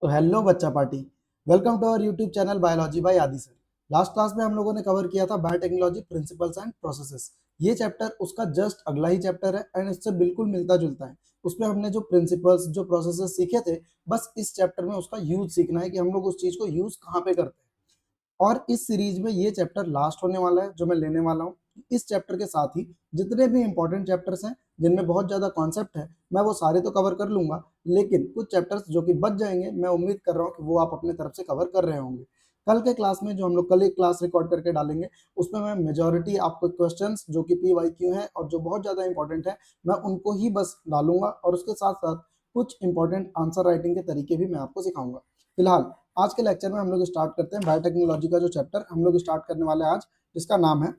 तो हेलो बच्चा party. Welcome to our YouTube channel biology by Aadi sir. Last class में हम लोगों ने कवर किया था बायोटेक्नोलॉजी प्रिंसिपल्स एंड प्रोसेसेस। ये चैप्टर उसका जस्ट अगला ही चैप्टर है एंड इससे बिल्कुल मिलता जुलता है। उसमें हमने जो प्रिंसिपल्स जो प्रोसेसेस सीखे थे, बस इस चैप्टर में उसका यूज सीखना है कि हम लोग उस चीज को यूज कहाँ पे करते हैं। और इस सीरीज में ये चैप्टर लास्ट होने वाला है जो मैं लेने वाला हूँ। इस चैप्टर के साथ ही जितने भी इंपॉर्टेंट चैप्टर्स हैं जिनमें बहुत ज़्यादा कॉन्सेप्ट है, मैं वो सारे तो कवर कर लूंगा, लेकिन कुछ चैप्टर्स जो कि बच जाएंगे मैं उम्मीद कर रहा हूँ कि वो आप अपने तरफ से कवर कर रहे होंगे। कल के क्लास में जो हम लोग कल एक क्लास रिकॉर्ड करके डालेंगे, उसमें मैं मेजॉरिटी आपको क्वेश्चंस जो कि PYQ हैं और जो बहुत ज़्यादा इंपॉर्टेंट है, मैं उनको ही बस डालूंगा और उसके साथ साथ कुछ इंपॉर्टेंट आंसर राइटिंग के तरीके भी मैं आपको सिखाऊंगा। फिलहाल आज के लेक्चर में हम लोग स्टार्ट करते हैं बायोटेक्नोलॉजी का जो चैप्टर हम लोग स्टार्ट करने वाले हैं आज, जिसका नाम है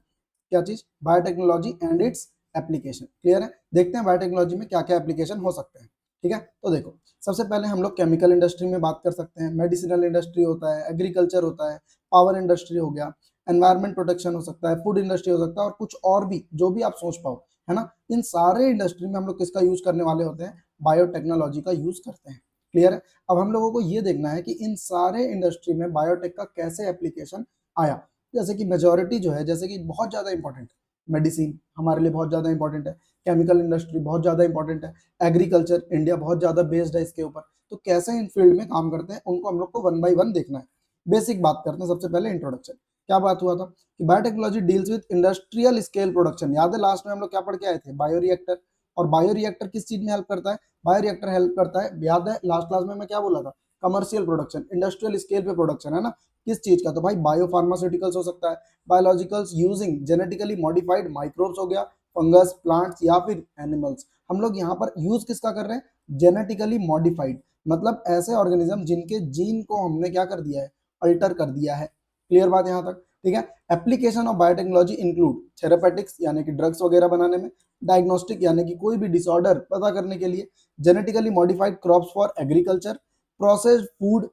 क्या चीज, biotechnology and its application. Clear है? देखते हैं बायोटेक्नोलॉजी में क्या क्या एप्लीकेशन हो सकते हैं। ठीक है, तो देखो, सबसे पहले हम लोग केमिकल इंडस्ट्री में बात कर सकते हैं, मेडिसिनल इंडस्ट्री होता है, एग्रीकल्चर होता है, पावर इंडस्ट्री हो गया, एनवायरमेंट प्रोटेक्शन हो सकता है, फूड इंडस्ट्री हो सकता है, और कुछ और भी जो भी आप सोच पाओ, है ना। इन सारे इंडस्ट्री में हम लोग किसका यूज करने वाले होते हैं? बायोटेक्नोलॉजी का यूज करते हैं। क्लियर है? अब हम लोगों को ये देखना है कि इन सारे इंडस्ट्री में बायोटेक का कैसे एप्लीकेशन आया। जैसे कि मेजोरिटी जो है, जैसे कि बहुत ज़्यादा इंपॉर्टेंट मेडिसिन हमारे लिए बहुत ज़्यादा इंपॉर्टेंट है, केमिकल इंडस्ट्री बहुत ज़्यादा इंपॉर्टेंट है, एग्रीकल्चर इंडिया बहुत ज़्यादा बेस्ड है इसके ऊपर। तो कैसे इन फील्ड में काम करते हैं उनको हम लोग को वन बाई वन देखना है। बेसिक बात करते हैं, सबसे पहले इंट्रोडक्शन। क्या बात हुआ था कि biotechnology deals with industrial scale production. याद है लास्ट में हम लोग क्या पढ़ के आए थे? बायोरिएक्टर। और बायोरिएक्टर किस चीज में हेल्प करता है? बायोरिएक्टर हेल्प करता है, याद है लास्ट क्लास में मैं क्या बोला था? कमर्शियल प्रोडक्शन, इंडस्ट्रियल स्केल पे प्रोडक्शन, है ना। किस चीज का? तो भाई बायो फार्मास्यूटिकल्स हो सकता है, biologicals using genetically modified microbes हो गया, फंगस, प्लांट्स या फिर एनिमल्स। हम लोग यहाँ पर यूज किसका कर रहे हैं? जेनेटिकली मॉडिफाइड, मतलब ऐसे ऑर्गेनिज्म जिनके जीन को हमने क्या कर दिया है? अल्टर कर दिया है। क्लियर बात यहाँ तक? ठीक है। Application of biotechnology include therapeutics यानी कि ड्रग्स वगैरह बनाने में, डायग्नोस्टिक यानी कि कोई भी डिसऑर्डर पता करने के लिए, genetically modified crops for agriculture, processed food,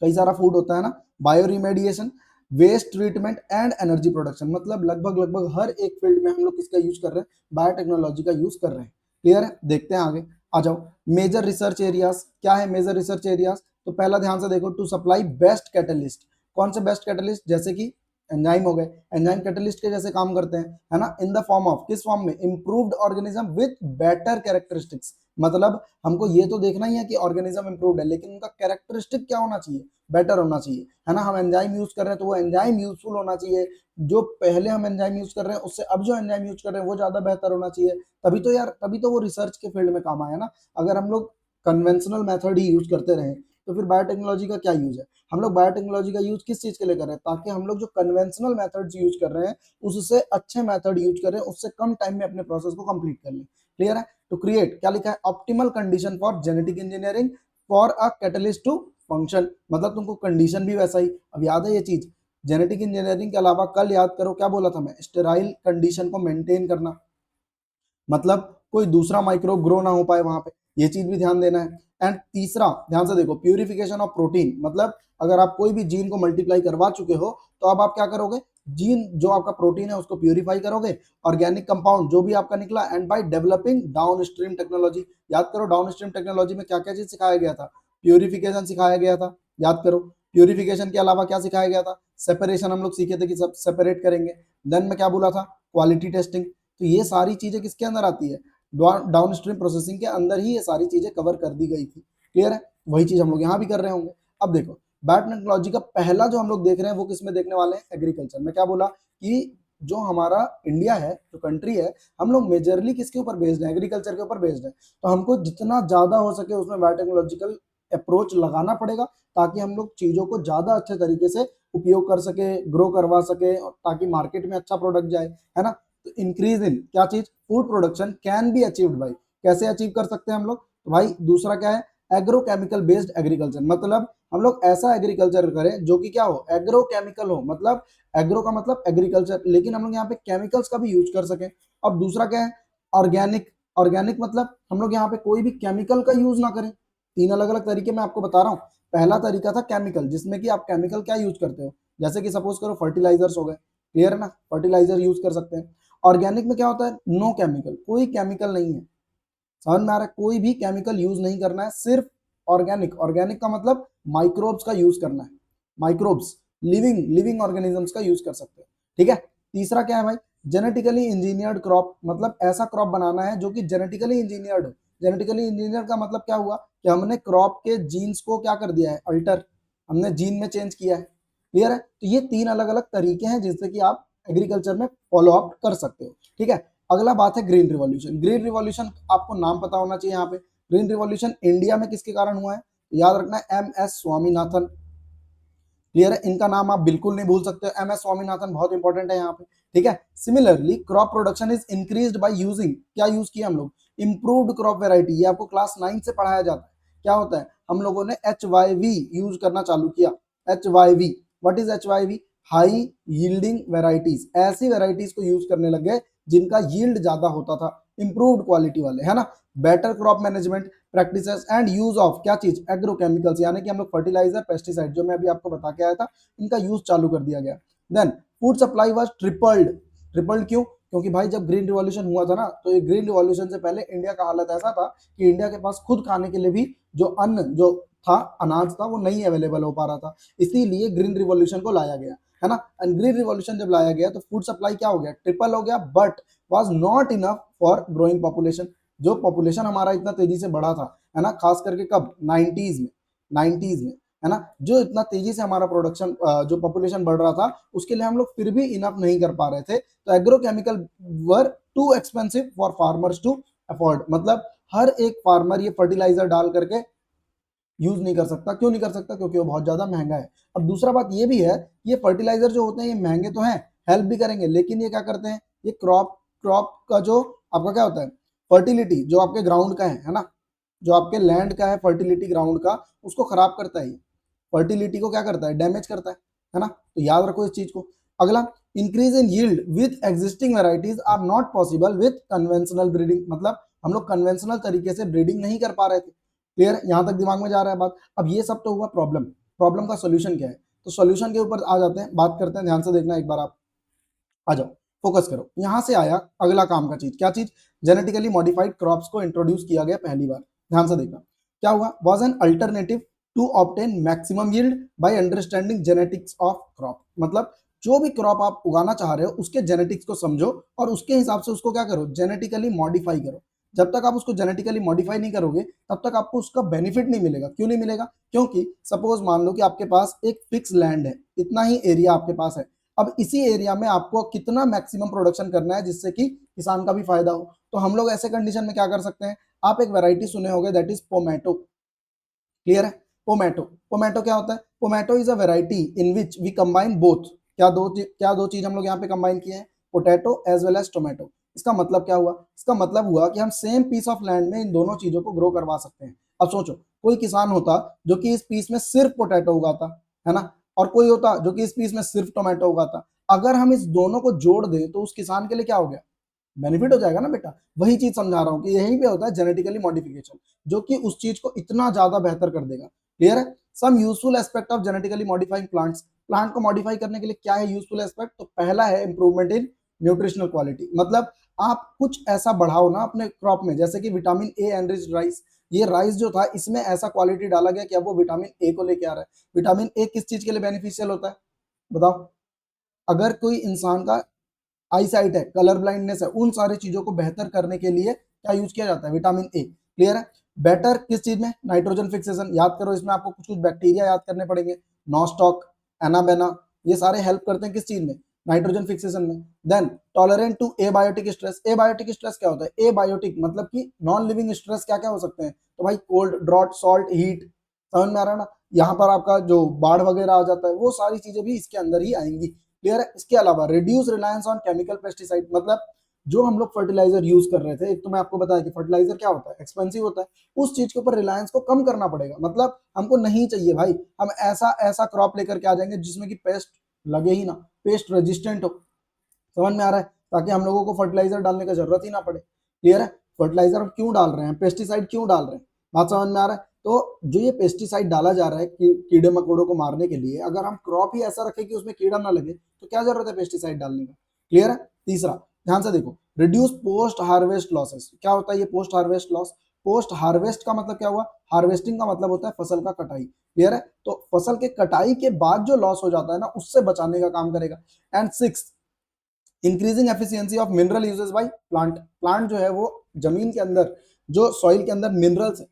कई सारा फूड होता है ना, bioremediation, waste treatment and energy production. मतलब लगभग लगभग हर एक फील्ड में हम लोग किसका यूज कर रहे हैं? बायोटेक्नोलॉजी का यूज कर रहे हैं। क्लियर है? देखते हैं आगे। आ जाओ, मेजर रिसर्च एरियाज क्या है? मेजर रिसर्च एरियाज, तो पहला ध्यान से देखो, टू सप्लाई बेस्ट कैटलिस्ट। कौन से बेस्ट कैटलिस्ट? जैसे कि एंजाइम हो गए, एंजाइम कैटलिस्ट के जैसे काम करते हैं, है ना। इन द फॉर्म ऑफ, किस फॉर्म में? Improved organism with better characteristics. मतलब हमको ये तो देखना ही है कि ऑर्गेनिज्म इंप्रूव्ड है, लेकिन उनका कैरेक्टरिस्टिक क्या होना चाहिए? बेटर होना चाहिए, है ना। हम एंजाइम यूज कर रहे हैं तो वो एंजाइम यूजफुल होना चाहिए। जो पहले हम एंजाइम यूज कर रहे हैं उससे अब जो एंजाइम यूज कर रहे हैं वो ज्यादा बेहतर होना चाहिए। तभी तो यार, तभी तो वो रिसर्च के फील्ड में काम आया ना। अगर हम लोग कन्वेंशनल मेथड ही यूज करते रहे तो फिर बायोटेक्नोलॉजी का क्या यूज है? हम लोग बायोटेक्नोलॉजी का यूज किस चीज के लिए कर रहे हैं? ताकि हम लोग जो कन्वेंशनल मेथड्स यूज कर रहे हैं उससे अच्छे मेथड यूज करें, उससे कम टाइम में अपने प्रोसेस को कंप्लीट कर लें। क्लियर है? टू क्रिएट, क्या लिखा है? Optimal condition for genetic engineering for a catalyst to function. मतलब तुमको कंडीशन भी वैसा ही, अब याद है ये चीज। जेनेटिक इंजीनियरिंग के अलावा कल याद करो क्या बोला था मैं? स्टेराइल कंडीशन को मेंटेन करना, मतलब कोई दूसरा माइक्रोब ग्रो ना हो पाए वहां पे, ये चीज भी ध्यान देना है। एंड तीसरा ध्यान से देखो, प्यूरिफिकेशन ऑफ प्रोटीन। मतलब अगर आप कोई भी जीन को मल्टीप्लाई करवा चुके हो तो अब आप क्या करोगे? जीन जो आपका प्रोटीन है उसको प्यूरिफाई करोगे, ऑर्गेनिक कंपाउंड जो भी आपका निकला, and by developing down stream technology. याद करो डाउन स्ट्रीम टेक्नोलॉजी में क्या क्या चीज सिखाया गया था? प्यूरिफिकेशन सिखाया गया था, याद करो। प्यूरिफिकेशन के अलावा क्या सिखाया गया था? सेपरेशन हम लोग सीखे थे कि सब सेपरेट करेंगे। देन में क्या बोला था? Quality testing. तो ये सारी चीजें किसके अंदर आती है? डाउन स्ट्रीम प्रोसेसिंग के अंदर ही ये सारी चीजें कवर कर दी गई थी। क्लियर है? वही चीज हम लोग यहाँ भी कर रहे होंगे। अब देखो, बायोटेक्नोलॉजी का पहला जो हम लोग देख रहे हैं वो किस में देखने वाले हैं? एग्रीकल्चर में। क्या बोला कि जो हमारा इंडिया है, जो कंट्री है, हम लोग मेजरली किसके ऊपर बेस्ड है? एग्रीकल्चर के ऊपर बेस्ड है। तो हमको जितना ज्यादा हो सके उसमें बायोटेक्नोलॉजिकल अप्रोच लगाना पड़ेगा, ताकि हम लोग चीजों को ज्यादा अच्छे तरीके से उपयोग कर सके, ग्रो करवा सके, ताकि मार्केट में अच्छा प्रोडक्ट जाए, है ना। इंक्रीज इन क्या चीज? Food production can be achieved by, कैसे अचीव कर सकते हैं हम लोग? तो भाई दूसरा क्या है? Agrochemical based agriculture. मतलब हम लोग ऐसा एग्रीकल्चर करें जो कि क्या हो? एग्रोकेमिकल हो। मतलब एग्रो का मतलब एग्रीकल्चर, लेकिन हम लोग यहाँ पे केमिकल्स का भी यूज कर सके। अब दूसरा क्या है? ऑर्गेनिक। ऑर्गेनिक मतलब हम लोग यहाँ पे कोई भी केमिकल का यूज ना करें। तीन अलग अलग तरीके मैं आपको बता रहा हूँ। पहला तरीका था केमिकल, जिसमें कि आप केमिकल क्या यूज करते हो? जैसे कि सपोज करो फर्टिलाइजर्स हो गए। क्लियर है ना? फर्टिलाइजर यूज कर सकते हैं। ऑर्गेनिक में क्या होता है? नो केमिकल, कोई केमिकल नहीं है। समझ में आ रहा है? कोई भी केमिकल यूज नहीं करना है, सिर्फ ऑर्गेनिक, ऑर्गेनिक का मतलब माइक्रोब्स का यूज करना है, माइक्रोब्स, लिविंग ऑर्गेनिजम्स का यूज कर सकते हैं, ठीक है। तीसरा क्या है भाई, जेनेटिकली इंजीनियर्ड क्रॉप, मतलब ऐसा क्रॉप बनाना है जो कि जेनेटिकली इंजीनियर्ड हो। जेनेटिकली इंजीनियर का मतलब क्या हुआ कि हमने क्रॉप के जीन्स को क्या कर दिया है, अल्टर, हमने जीन में चेंज किया है, क्लियर है। तो ये तीन अलग अलग तरीके हैं जिससे कि आप एग्रीकल्चर में फॉलो अप कर सकते हो, ठीक है। अगला बात है ग्रीन रिवॉल्यूशन। ग्रीन रिवॉल्यूशन आपको नाम पता होना चाहिए यहाँ पे। ग्रीन रिवॉल्यूशन इंडिया में किसके कारण हुआ है, याद रखना है एम एस स्वामीनाथन, क्लियर है। इनका नाम आप बिल्कुल नहीं भूल सकते, एम एस स्वामीनाथन बहुत इंपॉर्टेंट है यहाँ पे, ठीक है। Similarly crop production is increased by using, क्या यूज किया हम लोग, इंप्रूव्ड क्रॉप वेराइटी। ये आपको क्लास 9 से पढ़ाया जाता है। क्या होता है, हम लोगों ने HYV यूज करना चालू किया। HYV, what is HYV, high yielding varieties. ऐसी वेराइटीज को यूज करने लग गए जिनका यील्ड ज्यादा होता था, इंप्रूव्ड क्वालिटी वाले, है ना। Better crop management practices and use of क्या चीज, एग्रोकेमिकल्स, यानी कि हम लोग फर्टिलाइजर, पेस्टिसाइड, जो मैं अभी आपको बता के आया था, इनका यूज चालू कर दिया गया। Then food supply was tripled. Tripled क्यों, क्योंकि भाई जब ग्रीन रिवॉल्यूशन हुआ था ना, तो ये ग्रीन रिवॉल्यूशन से पहले इंडिया का हालत ऐसा था कि इंडिया के पास खुद खाने के लिए भी जो अन्न जो था, अनाज था, वो नहीं अवेलेबल हो पा रहा था। इसीलिए ग्रीन रिवॉल्यूशन को लाया गया, है ना। एंड ग्रीन रिवॉल्यूशन जब लाया गया तो फूड सप्लाई क्या हो गया, ट्रिपल हो गया, but was not enough for growing population. जो पॉपुलेशन हमारा इतना तेजी से बढ़ा था, है ना, खास करके कब, 90s में, 90s में, है ना, जो इतना तेजी से हमारा प्रोडक्शन, जो पॉपुलेशन बढ़ रहा था, उसके लिए हम लोग फिर भी इनफ नहीं कर पा रहे थे। तो agrochemical were too expensive for farmers to afford, मतलब हर एक फार्मर ये फर्टिलाइजर डाल करके यूज नहीं कर सकता। क्यों नहीं कर सकता, क्योंकि वो बहुत ज्यादा महंगा है। अब दूसरा बात ये भी है, ये फर्टिलाइजर जो होते हैं ये महंगे तो हैं, हेल्प भी करेंगे, लेकिन ये क्या करते हैं, ये क्रॉप क्रॉप का जो आपका क्या होता है, फर्टिलिटी जो आपके ग्राउंड का है ना, जो आपके लैंड का है, फर्टिलिटी ग्राउंड का, उसको खराब करता है। फर्टिलिटी को क्या करता है, डैमेज करता है ना। तो याद रखो इस चीज को। अगला, increase in yield with existing varieties are not possible with conventional breeding, मतलब हम लोग कन्वेंशनल तरीके से ब्रीडिंग नहीं कर पा रहे थे, क्लियर, यहां तक दिमाग में जा रहा है बात। अब ये सब तो हुआ प्रॉब्लम, प्रॉब्लम का सोल्यूशन क्या है, तो सोल्यूशन के ऊपर आ जाते हैं, बात करते हैं, ध्यान से देखना एक बार आप, आ जाओ, फोकस करो। यहां से आया अगला काम का चीज, क्या चीज, जेनेटिकली मॉडिफाइड क्रॉप्स को इंट्रोड्यूस किया गया पहली बार। ध्यान से देखना क्या हुआ, was an alternative to obtain maximum yield by understanding genetics of crop, मतलब जो भी क्रॉप आप उगाना चाह रहे हो उसके जेनेटिक्स को समझो और उसके हिसाब से उसको क्या करो, जेनेटिकली मॉडिफाई करो। जब तक आप उसको जेनेटिकली मॉडिफाई नहीं करोगे तब तक आपको उसका बेनिफिट नहीं मिलेगा। क्यों नहीं मिलेगा, क्योंकि सपोज मान लो कि आपके पास एक फिक्स लैंड है, इतना ही एरिया आपके पास है। अब इसी एरिया में आपको कितना मैक्सिमम प्रोडक्शन करना है जिससे कि किसान का भी फायदा हो। तो हम लोग ऐसे कंडीशन में क्या कर सकते हैं, आप एक वैरायटी सुने होंगे, दैट इज पोमैटो, क्लियर है। पोमैटो, पोमैटो क्या होता है, pomato is a variety in which we combine both, क्या दो चीज हम लोग यहाँ पे कंबाइन किए हैं, potato as well as tomato. इसका मतलब क्या हुआ, इसका मतलब हुआ कि हम सेम पीस ऑफ लैंड में इन दोनों चीजों को ग्रो करवा सकते हैं। अब सोचो, कोई किसान होता जो कि इस पीस में सिर्फ पोटैटो उगाता, है ना, और कोई होता जो कि इस पीस में सिर्फ टोमेटो उगाता। अगर हम इस दोनों को जोड़ दें तो उस किसान के लिए क्या हो गया, बेनिफिट हो जाएगा ना बेटा। वही चीज समझा रहा हूं कि यही पे होता है जेनेटिकली मॉडिफिकेशन, जो कि उस चीज को इतना ज्यादा बेहतर कर देगा, क्लियर है। Some useful aspect of genetically modifying plants, plant को मॉडिफाई करने के लिए क्या है यूजफुल एस्पेक्ट, तो पहला है इंप्रूवमेंट इन न्यूट्रिशनल क्वालिटी, मतलब आप कुछ ऐसा बढ़ाओ ना अपने क्रॉप में, जैसे कि विटामिन ए एनरिच्ड राइस, ये राइस जो था इसमें ऐसा क्वालिटी डाला गया कि अब वो विटामिन ए को लेके आ रहा है। विटामिन ए किस चीज के लिए बेनिफिशियल होता है, बताओ। अगर कोई इंसान का आई साइट है, कलर ब्लाइंडनेस है, उन सारी चीजों को बेहतर करने के लिए क्या यूज किया जाता है, विटामिन ए, क्लियर है। बेटर किस चीज में, नाइट्रोजन फिक्सेशन, याद करो इसमें आपको कुछ कुछ बैक्टीरिया याद करने पड़ेंगे, नॉस्टॉक, एनाबेना, ये सारे हेल्प करते हैं किस चीज में, नाइट्रोजन फिक्सेशन में। Then tolerant to abiotic stress, abiotic stress क्या होता है, एबायोटिक मतलब कि नॉन लिविंग स्ट्रेस क्या क्या हो सकते हैं, तो भाई कोल्ड, ड्रॉट, सॉल्ट, हीट, समझ में आ रहा है ना। यहाँ पर आपका जो बाढ़ वगैरह आ जाता है, वो सारी चीजें भी इसके अंदर ही आएंगी, क्लियर है। इसके अलावा reduce reliance on chemical pesticide, मतलब जो हम लोग फर्टिलाइजर यूज कर रहे थे, एक तो मैं आपको बताया कि फर्टिलाइजर क्या होता है, एक्सपेंसिव होता है, उस चीज के ऊपर रिलायंस को कम करना पड़ेगा। मतलब हमको नहीं चाहिए भाई, हम ऐसा ऐसा क्रॉप लेकर के आ जाएंगे जिसमें कि पेस्ट लगे ही ना, पेस्ट रेजिस्टेंट हो, समझ में आ रहा है, ताकि हम लोगों को फर्टिलाइजर डालने की जरूरत ही ना पड़े, क्लियर है। फर्टिलाइजर हम क्यों डाल रहे हैं, पेस्टिसाइड क्यों डाल रहे हैं, बात समझ में आ रहा है। तो जो ये पेस्टिसाइड डाला जा रहा है कि कीड़े मकोड़ों को मारने के लिए, अगर हम क्रॉप ही ऐसा रखें कि उसमें कीड़ा ना लगे तो क्या जरूरत है पेस्टिसाइड डालने का, क्लियर है। तीसरा, ध्यान से देखो, रिड्यूस पोस्ट हार्वेस्ट लॉसेस, क्या होता है ये post harvest loss, post harvest का मतलब क्या हुआ, हार्वेस्टिंग का मतलब होता है फसल का कटाई, क्लियर है। तो फसल के कटाई के बाद जो लॉस हो जाता है ना, उससे बचाने का काम करेगा। And six, increasing efficiency of mineral uses by plant, plant जो है वो जमीन के अंदर, जो सॉइल के अंदर मिनरल्स है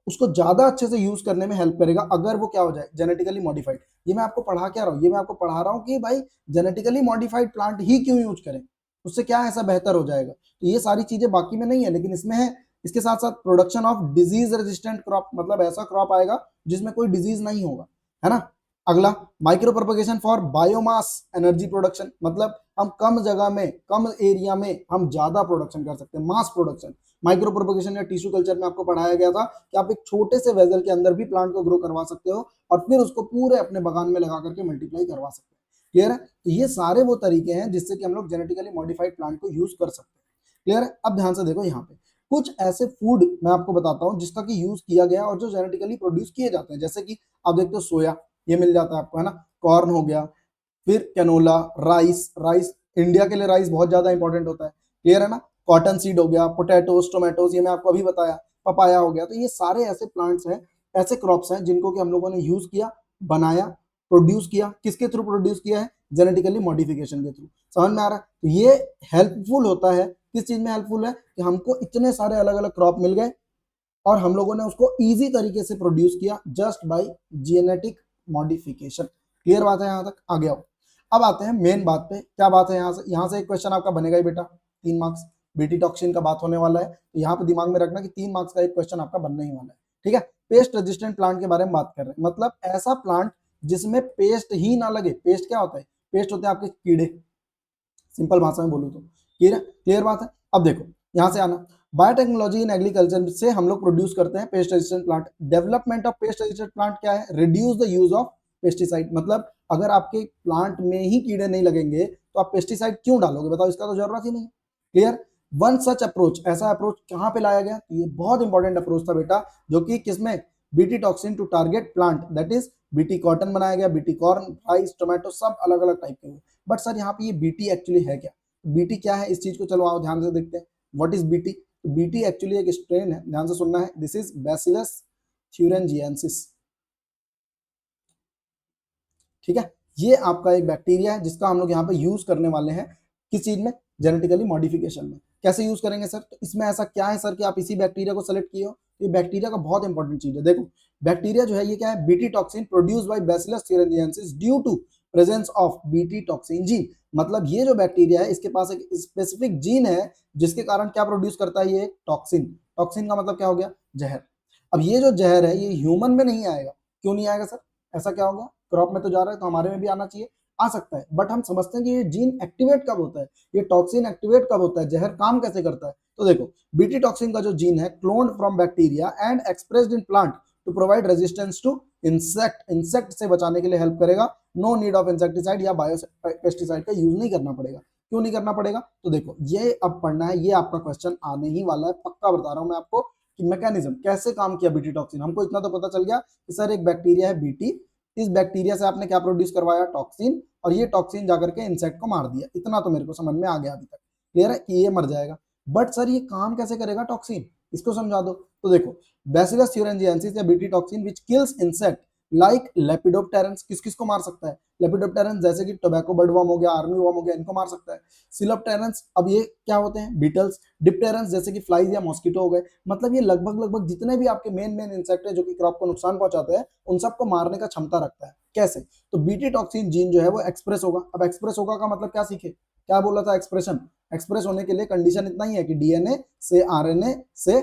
उसको ज्यादा अच्छे से यूज करने में हेल्प करेगा अगर वो क्या हो जाए, जेनेटिकली मॉडिफाइड। ये मैं आपको पढ़ा क्या रहा हूँ, ये मैं आपको पढ़ा रहा हूँ कि भाई जेनेटिकली मॉडिफाइड प्लांट ही क्यों यूज करें, उससे क्या ऐसा बेहतर हो जाएगा। तो ये सारी चीजें बाकी में नहीं है, लेकिन इसमें है। इसके साथ साथ production of disease resistant crop, मतलब ऐसा क्रॉप आएगा जिसमें कोई डिजीज नहीं होगा, है ना। अगला, micro propagation for biomass energy production, मतलब हम कम जगह में, कम एरिया में हम ज्यादा प्रोडक्शन कर सकते हैं, मास प्रोडक्शन। माइक्रो प्रोपगेशन या टिश्यू कल्चर में आपको पढ़ाया गया था कि आप एक छोटे से वेजल के अंदर भी प्लांट को ग्रो करवा सकते हो और फिर उसको पूरे अपने बगान में लगा करके मल्टीप्लाई करवा सकते हैं, क्लियर है। तो ये सारे वो तरीके हैं जिससे कि हम लोग जेनेटिकली मॉडिफाइड प्लांट को यूज कर सकते हैं, क्लियर है। अब ध्यान से देखो, यहाँ पे कुछ ऐसे फूड मैं आपको बताता हूँ जिसका कि यूज किया गया और जो जेनेटिकली प्रोड्यूस किए जाते हैं, जैसे कि आप देखते हो सोया, ये मिल जाता है आपको, है ना। कॉर्न हो गया, फिर कैनोला, राइस, राइस इंडिया के लिए राइस बहुत ज्यादा इंपॉर्टेंट होता है, क्लियर है ना। कॉटन सीड हो गया, पोटैटोस, टोमेटोज, ये मैं आपको अभी बताया, पपाया हो गया। तो ये सारे ऐसे प्लांट्स हैं, ऐसे क्रॉप्स हैं जिनको कि हम लोगों ने यूज किया, बनाया, प्रोड्यूस किया। किसके थ्रू प्रोड्यूस किया है, जेनेटिकली मॉडिफिकेशन के थ्रू। समझ में आ रहा है। तो ये हेल्पफुल होता है, किस चीज में हेल्पफुल है कि हमको इतने सारे अलग अलग क्रॉप मिल गए और हम लोगों ने उसको इजी तरीके से प्रोड्यूस किया just by genetic modification. Clear बात है, यहां तक आ गया हो। अब आते हैं मेन बात पे, क्या बात है। यहाँ से एक क्वेश्चन आपका बनेगा ही बेटा, 3 मार्क्स, बीटी टॉक्सिन का बात होने वाला है, तो यहाँ पे दिमाग में रखना कि 3 मार्क्स का एक क्वेश्चन आपका बनने ही वाला है, ठीक है। पेस्ट रेजिस्टेंट प्लांट के बारे में बात कर रहे हैं, मतलब ऐसा प्लांट जिसमें पेस्ट ही ना लगे। पेस्ट क्या होता है, पेस्ट होते हैं आपके कीड़े, सिंपल भाषा में बोलूँ तो, क्लियर, क्लियर बात है। अब देखो यहाँ से आना, बायोटेक्नोलॉजी इन एग्रीकल्चर से हम लोग प्रोड्यूस करते हैं pest resistant plant. Development of pest resistant plant क्या है, reduce the use of pesticide, मतलब अगर आपके प्लांट में ही कीड़े नहीं लगेंगे तो आप पेस्टिसाइड क्यों डालोगे, बताओ, इसका तो जरूरत ही नहीं, क्लियर। वन सच अप्रोच, ऐसा अप्रोच कहां पे लाया गया, ये बहुत इंपॉर्टेंट अप्रोच था बेटा, जो कि किसमें, BT toxin to target plant, that is BT cotton बनाया गया, बीटी कॉर्न, राइस, टोमेटो, सब अलग अलग टाइप के हुए। बट सर यहाँ पे ये बीटी एक्चुअली है क्या, बीटी क्या है, इस चीज को चलो आओ ध्यान से देखते हैं। What is BT, BT actually एक स्ट्रेन है, ध्यान से सुनना है, दिस इज बैसिलस थ्यूरेंजिएंसिस, ठीक है। ये आपका एक बैक्टीरिया है जिसका हम लोग यहाँ पे यूज करने वाले हैं, किस चीज में, जेनेटिकली मॉडिफिकेशन में। कैसे यूज करेंगे सर, तो इसमें ऐसा क्या है सर कि आप इसी बैक्टीरिया को सेलेक्ट किए हो, ये बैक्टीरिया का बहुत इंपॉर्टेंट चीज है। देखो बैक्टीरिया जो है ये क्या है, BT toxin produce by Bacillus thuringiensis due to presence of BT toxin gene, मतलब ये जो बैक्टीरिया है इसके पास एक स्पेसिफिक जीन है जिसके कारण क्या प्रोड्यूस करता है, ये टॉक्सिन। टॉक्सिन का मतलब क्या हो गया, जहर। अब ये जो जहर है ये ह्यूमन में नहीं आएगा, क्यों नहीं आएगा सर, ऐसा क्या होगा, क्रॉप में तो जा रहा है तो हमारे में भी आना चाहिए, आ सकता है, बट हम समझते हैं कि ये जीन एक्टिवेट कब होता है, ये टॉक्सिन एक्टिवेट कब होता है, जहर काम कैसे करता है। तो देखो बीटी टॉक्सिन का जो जीन है, cloned from bacteria and expressed in plant to provide resistance to insect, insect से बचाने के लिए हेल्प करेगा। नो नीड ऑफ इंसेक्टिसाइड या बायो पेस्टिसाइड का यूज नहीं करना पड़ेगा। क्यों नहीं करना पड़ेगा, तो देखो ये अब पढ़ना है, ये आपका क्वेश्चन आने ही वाला है, पक्का बता रहा हूं मैं आपको कि मैकेनिज्म कैसे काम किया बीटी टॉक्सिन। हमको इतना तो पता चल गया कि सर एक बैक्टीरिया है बीटी, इस बैक्टीरिया से आपने क्या प्रोड्यूस करवाया, टॉक्सिन, और ये टॉक्सिन जाकर के इंसेक्ट को मार दिया, इतना तो मेरे को समझ में आ गया अभी तक, क्लियर है कि ये मर जाएगा। बट सर ये काम कैसे करेगा टॉक्सिन, इसको समझा दो। तो देखो बैसिलस थ्यूरेंजिएंसिस या BT toxin which kills insect like lepidopterans, किस किस को मार सकता है, लेपिडोप्टेरन्स जैसे कि टोबैको बर्ड वर्म हो गया, आर्मी वर्म हो गया, इनको मार सकता है। सिलोप्टेरन्स, अब ये क्या होते हैं, बीटल्स। डिप्टेरन्स जैसे कि फ्लाइज या मॉस्किटो हो गए, मतलब ये लगभग लगभग जितने भी आपके मेन मेन इंसेक्ट है जो कि क्रॉप को नुकसान पहुंचाते हैं उन सबको मारने का क्षमता रखता है। कैसे, तो बीटी टॉक्सिन जीन जो है वो एक्सप्रेस होगा। अब एक्सप्रेस होगा का मतलब क्या सीखे, क्या बोला था, एक्सप्रेशन। एक्सप्रेस होने के लिए कंडीशन इतना ही है कि डीएनए से आरएनए से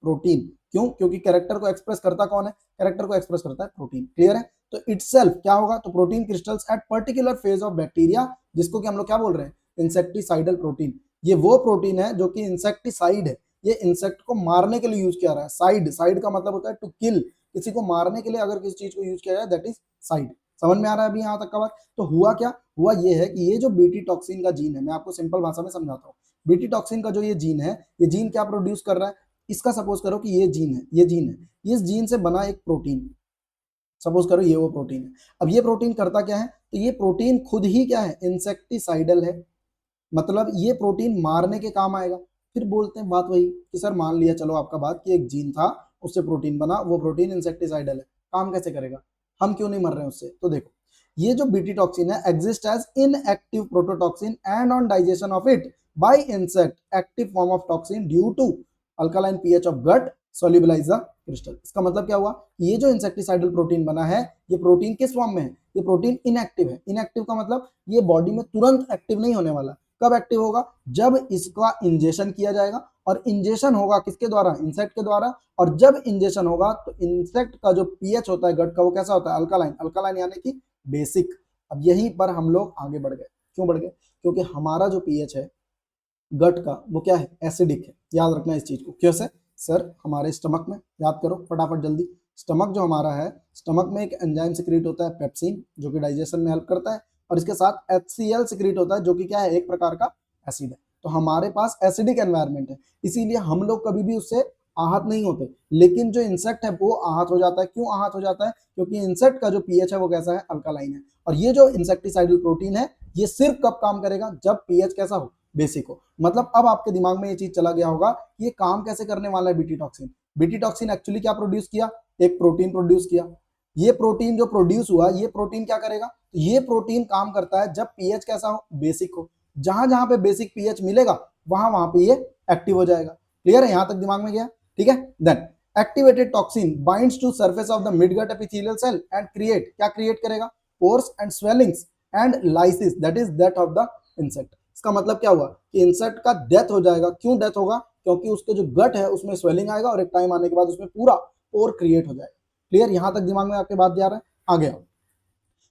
प्रोटीन, क्यों, क्योंकि कैरेक्टर को एक्सप्रेस करता कौन है, कैरेक्टर को एक्सप्रेस करता है प्रोटीन, क्लियर है। तो इटसेल्फ क्या होगा, तो protein crystals at particular phase of bacteria, जिसको कि हम लोग क्या बोल रहे हैं, इंसेक्टिसाइडल प्रोटीन। ये वो प्रोटीन है जो कि इंसेक्टिसाइड है, ये इंसेक्ट को मारने के लिए यूज किया रहा है। साइड, साइड का मतलब होता है टू किल, किसी को मारने के लिए अगर किसी चीज को यूज किया जाए दैट इज साइड। समझ में आ रहा है अभी यहाँ तक का बात। तो हुआ क्या, हुआ ये है कि ये जो बीटी टॉक्सिन का जीन है, मैं आपको सिंपल भाषा में समझाता हूँ। बीटी टॉक्सिन का जो ये जीन है, ये जीन क्या प्रोड्यूस कर रहा है, इसका सपोज करो कि ये जीन है, ये जीन है, इस जीन से बना एक प्रोटीन, सपोज करो ये वो प्रोटीन है। अब ये प्रोटीन करता क्या है, तो ये प्रोटीन खुद ही क्या है, इंसेक्टिसाइडल है, मतलब ये प्रोटीन मारने के काम आएगा। फिर बोलते हैं बात वही कि सर मान लिया चलो आपका बात कि एक जीन था, उससे प्रोटीन बना, वो प्रोटीन इंसेक्टिसाइडल है, काम कैसे करेगा, हम क्यों नहीं मर रहे हैं उससे? तो देखो ये जो बीटी टॉक्सिन है exist as inactive prototoxin and on digestion of it by insect active form of toxin due to alkaline pH of gut solubilise the crystal. इसका मतलब क्या हुआ, ये जो इंसेक्टिसाइडल प्रोटीन बना है, ये प्रोटीन किस फॉर्म में है, ये प्रोटीन इनएक्टिव है। इनएक्टिव का मतलब ये बॉडी में तुरंत एक्टिव नहीं होने वाला। कब एक्टिव होगा, जब इसका इंजेक्शन किया जाएगा, और इंजेक्शन होगा किसके द्वारा, इंसेक्ट के द्वारा। और जब इंजेक्शन होगा तो इंसेक्ट का जो पीएच होता है गट का, वो कैसा होता है, अल्कालाइन, अल्कालाइन यानी कि बेसिक। अब यहीं पर हम लोग आगे बढ़ गए। क्यों बढ़ गए, क्योंकि हमारा जो पीएच है गट का वो क्या है, एसिडिक है। याद रखना इस चीज को। क्यों से सर, हमारे स्टमक में, याद करो फटाफट जल्दी, स्टमक जो हमारा है, स्टमक में एक एंजाइम सिक्रीट होता है पेप्सिन, जो कि डाइजेशन में हेल्प करता है, और इसके साथ HCl सिक्रीट होता है, जो कि क्या है, एक प्रकार का एसिड है। तो हमारे पास एसिडिक एनवायरनमेंट है, इसीलिए हम लोग कभी भी उससे आहत नहीं होते। लेकिन जो इंसेक्ट है वो आहत हो जाता है। क्यों आहत हो जाता है, क्योंकि इंसेक्ट का जो पीएच है वो कैसा है, अल्कालाइन है। और ये जो इंसेक्टिसाइडल प्रोटीन है, ये सिर्फ कब काम करेगा, जब पीएच कैसा हो, बेसिक हो। मतलब अब आपके दिमाग में ये चीज चला गया होगा कि ये काम कैसे करने वाला है BT toxin. BT toxin actually क्या प्रोड्यूस किया, एक प्रोटीन प्रोड्यूस किया। ये प्रोटीन जो प्रोड्यूस हुआ, ये प्रोटीन क्या करेगा, तो ये प्रोटीन काम करता है जब पीएच कैसा हो, बेसिक हो। जहां जहां पे बेसिक पीएच मिलेगा वहां वहां पे ये एक्टिव हो जाएगा। क्लियर है, यहां तक दिमाग में गया, ठीक है। Then activated toxin binds to surface of the midgut epithelial cell and create, क्या क्रिएट करेगा, pores and swellings and lysis, that is death of the insect. इसका मतलब क्या हुआ कि इंसेक्ट का डेथ हो जाएगा। क्यों डेथ होगा, क्योंकि उसके जो गट है उसमें स्वेलिंग आएगा, और एक टाइम आने के बाद उसमें पूरा पोर क्रिएट हो जाएगा। क्लियर, यहां तक दिमाग में आपके बात जा रहा है, आ गया।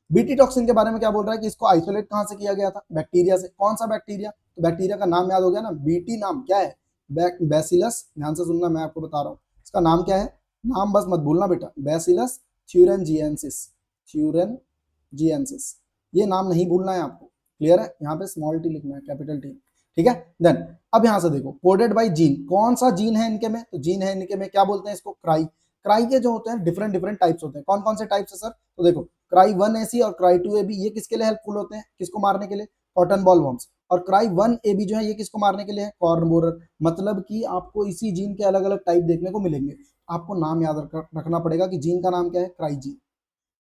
बीटी टॉक्सिन के बारे में क्या बोल रहा है कि इसको आइसोलेट कहां से किया गया था, बैक्टीरिया से। कौन सा बैक्टीरिया, तो बैक्टीरिया का नाम याद हो गया ना, बीटी नाम क्या है, बैसिलस। ध्यान से सुनना, मैं आपको बता रहा हूँ इसका नाम क्या है, नाम बस मत भूलना बेटा, बैसिलस थ्यूरेंजिएंसिस, थ्यूरेंजिएंसिस, ये नाम नहीं भूलना है आपको। क्लियर है, यहाँ पे स्मॉल टी लिखना है, कैपिटल टी, ठीक है। देन अब यहां से देखो, कोडेड बाय जीन, कौन सा जीन है इनके में, तो जीन है इनके में, क्या बोलते हैं इसको, क्राई। क्राई के जो होते हैं डिफरेंट डिफरेंट टाइप्स होते हैं। कौन कौन से टाइप्स है सर, तो देखो क्राई 1AC और क्राई 2AB, ये किसके लिए हेल्पफुल होते हैं, किसको मारने के लिए, कॉटन बॉल वॉर्म्स। और क्राई 1AB जो है ये किसको मारने के लिए है, कॉर्न बोरर। मतलब कि आपको इसी जीन के अलग अलग टाइप देखने को मिलेंगे। आपको नाम याद रखना पड़ेगा कि जीन का नाम क्या है, क्राई जीन।